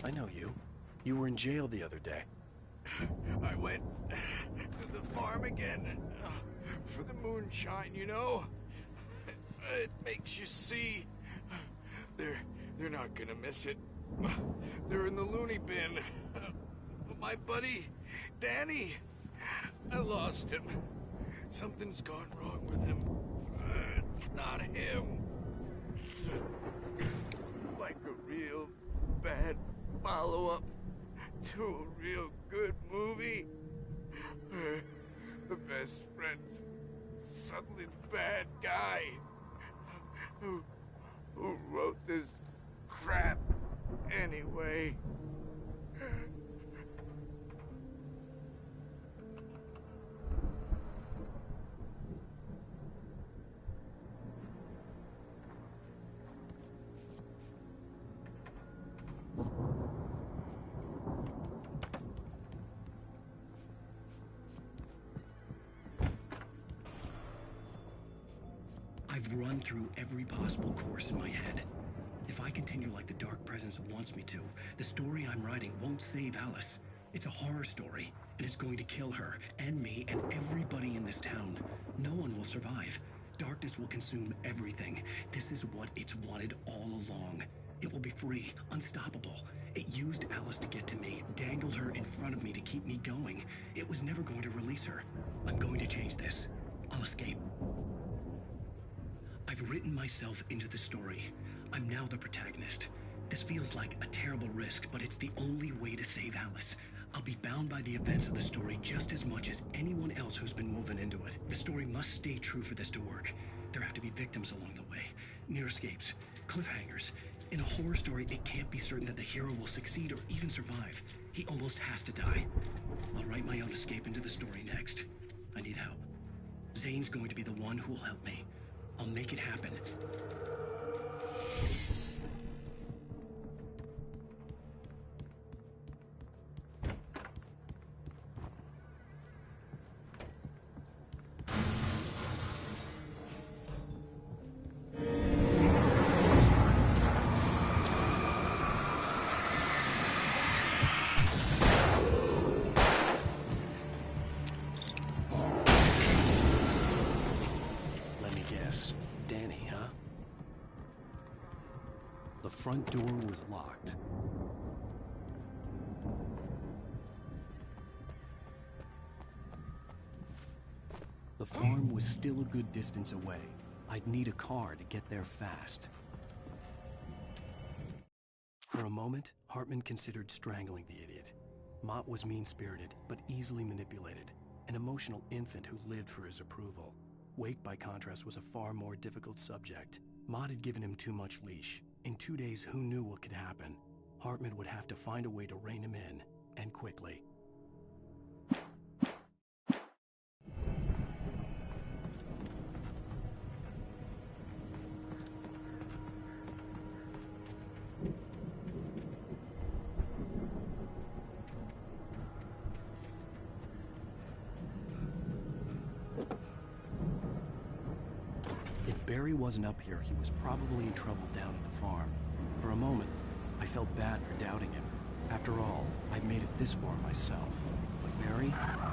[SPEAKER 1] I know you. You were in jail the other day.
[SPEAKER 6] I went to the farm again for the moonshine, you know? It makes you see. They're not gonna miss it. They're in the loony bin. But my buddy, Danny, I lost him. Something's gone wrong with him. It's not him. Like a real bad follow-up to a real good movie. The best friend's suddenly the bad guy. Who wrote this crap anyway?
[SPEAKER 1] I've run through every possible course in my head. If I continue like the Dark Presence wants me to, the story I'm writing won't save Alice. It's a horror story, and it's going to kill her, and me, and everybody in this town. No one will survive. Darkness will consume everything. This is what it's wanted all along. It will be free, unstoppable. It used Alice to get to me, dangled her in front of me to keep me going. It was never going to release her. I'm going to change this. I'll escape. I've written myself into the story. I'm now the protagonist. This feels like a terrible risk, but it's the only way to save Alice. I'll be bound by the events of the story just as much as anyone else who's been woven into it. The story must stay true for this to work. There have to be victims along the way, near escapes, cliffhangers. In a horror story, it can't be certain that the hero will succeed or even survive. He almost has to die. I'll write my own escape into the story next. I need help. Zane's going to be the one who'll help me. I'll make it happen. The front door was locked. The farm was still a good distance away. I'd need a car to get there fast. For a moment, Hartman considered strangling the idiot. Mott was mean-spirited, but easily manipulated. An emotional infant who lived for his approval. Wake, by contrast, was a far more difficult subject. Mott had given him too much leash. In 2 days, who knew what could happen? Hartman would have to find a way to rein him in, and quickly. If Barry wasn't up here, he was probably in trouble down at the farm. For a moment, I felt bad for doubting him. After all, I'd made it this far myself. But Barry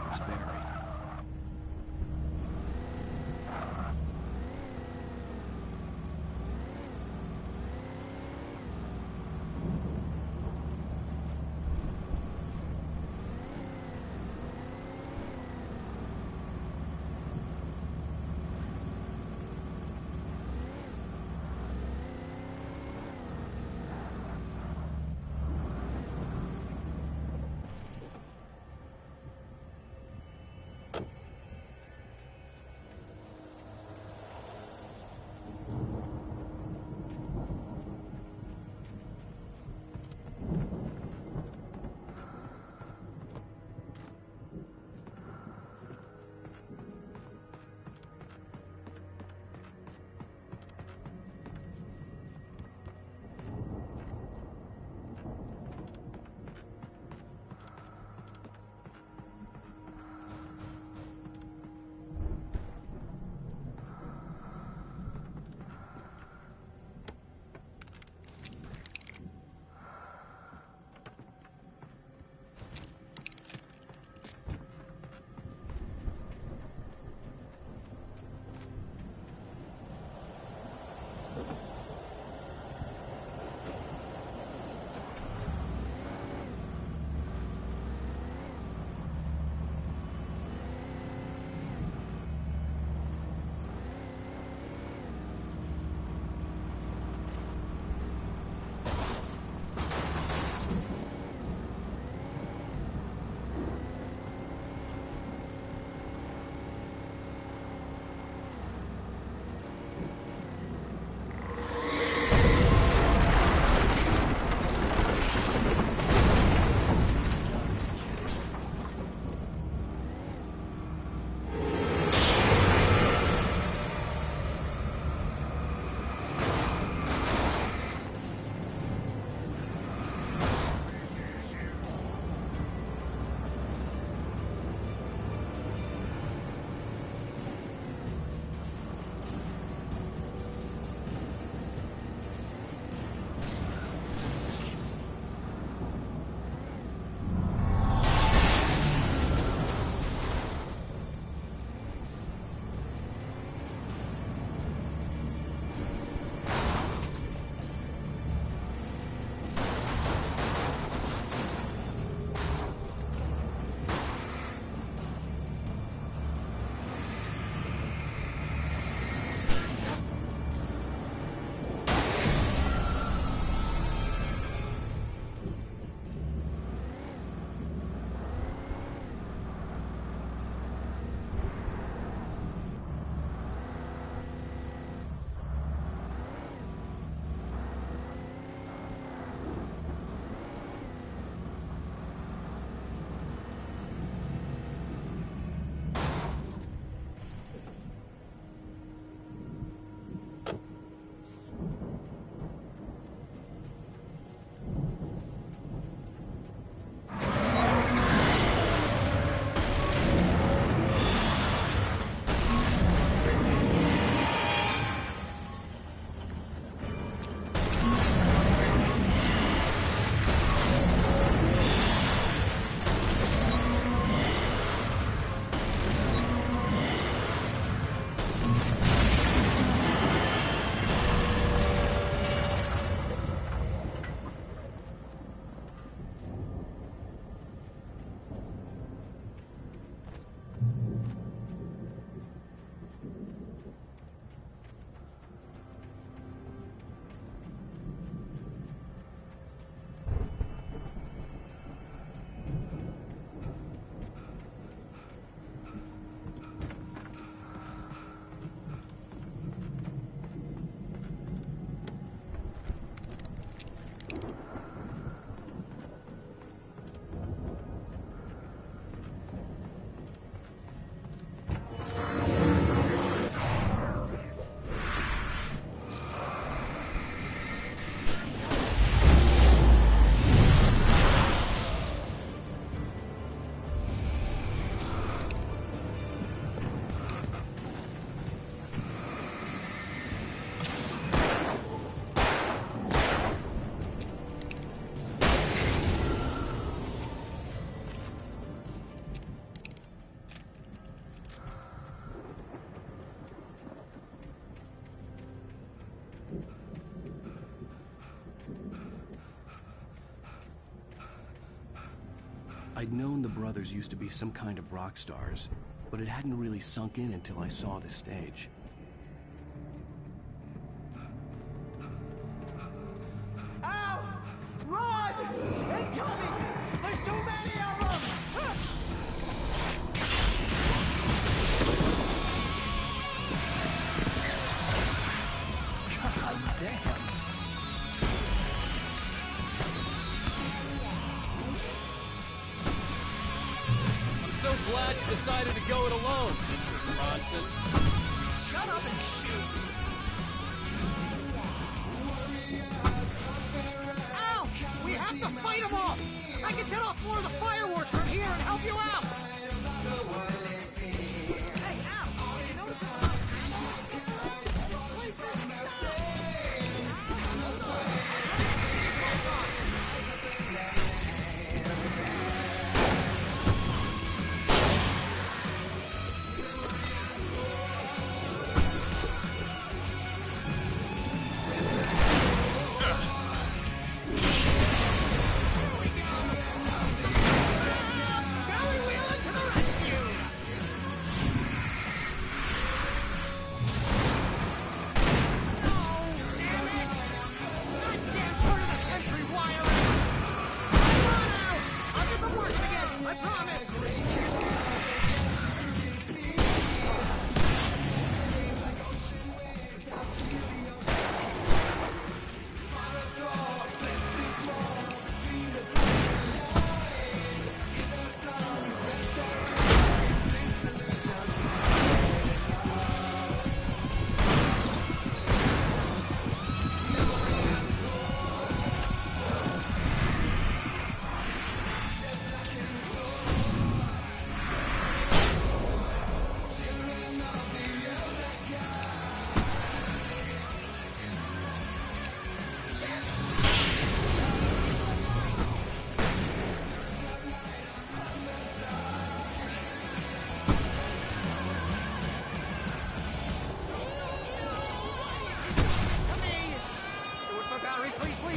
[SPEAKER 1] was Barry. I'd known the brothers used to be some kind of rock stars, but it hadn't really sunk in until I saw the stage.
[SPEAKER 11] Ow! Run! Incoming! There's too many of them! God damn!
[SPEAKER 7] I'm so glad you decided to go it alone, Mr. Bronson.
[SPEAKER 11] Shut up and shoot! Ow! We have to fight them off! I can set off more of the fireworks from here and help you out! Hey, Al! You notice this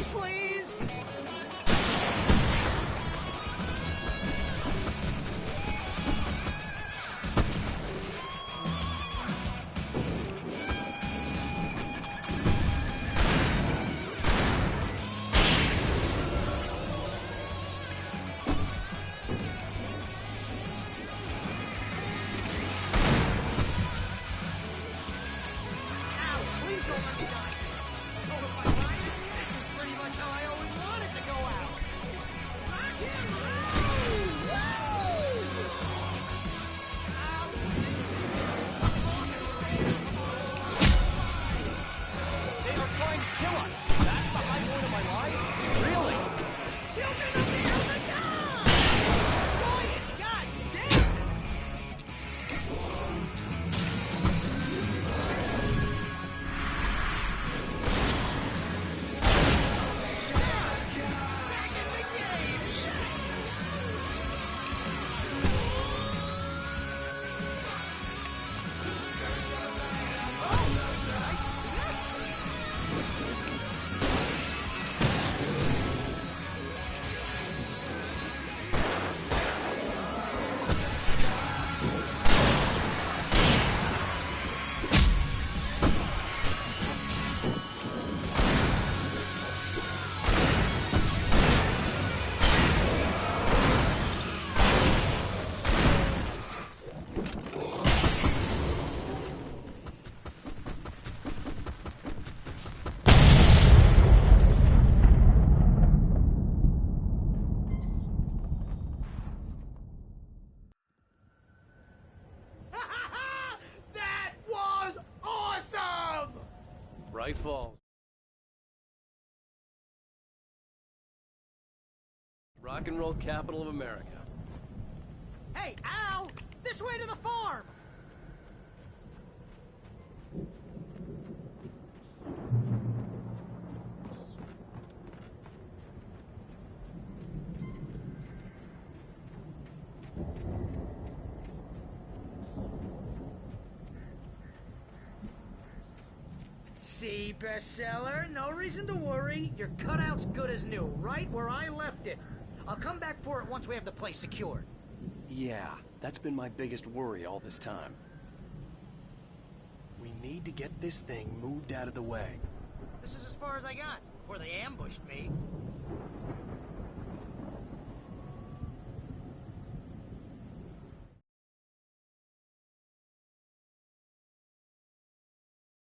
[SPEAKER 11] place
[SPEAKER 7] Bright Falls. Rock and roll capital of America.
[SPEAKER 11] Hey, Al! This way to the farm! See, bestseller? No reason to worry. Your cutout's good as new, right where I left it. I'll come back for it once we have the place secured.
[SPEAKER 1] Yeah, that's been my biggest worry all this time. We need to get this thing moved out of the way.
[SPEAKER 11] This is as far as I got, before they ambushed me.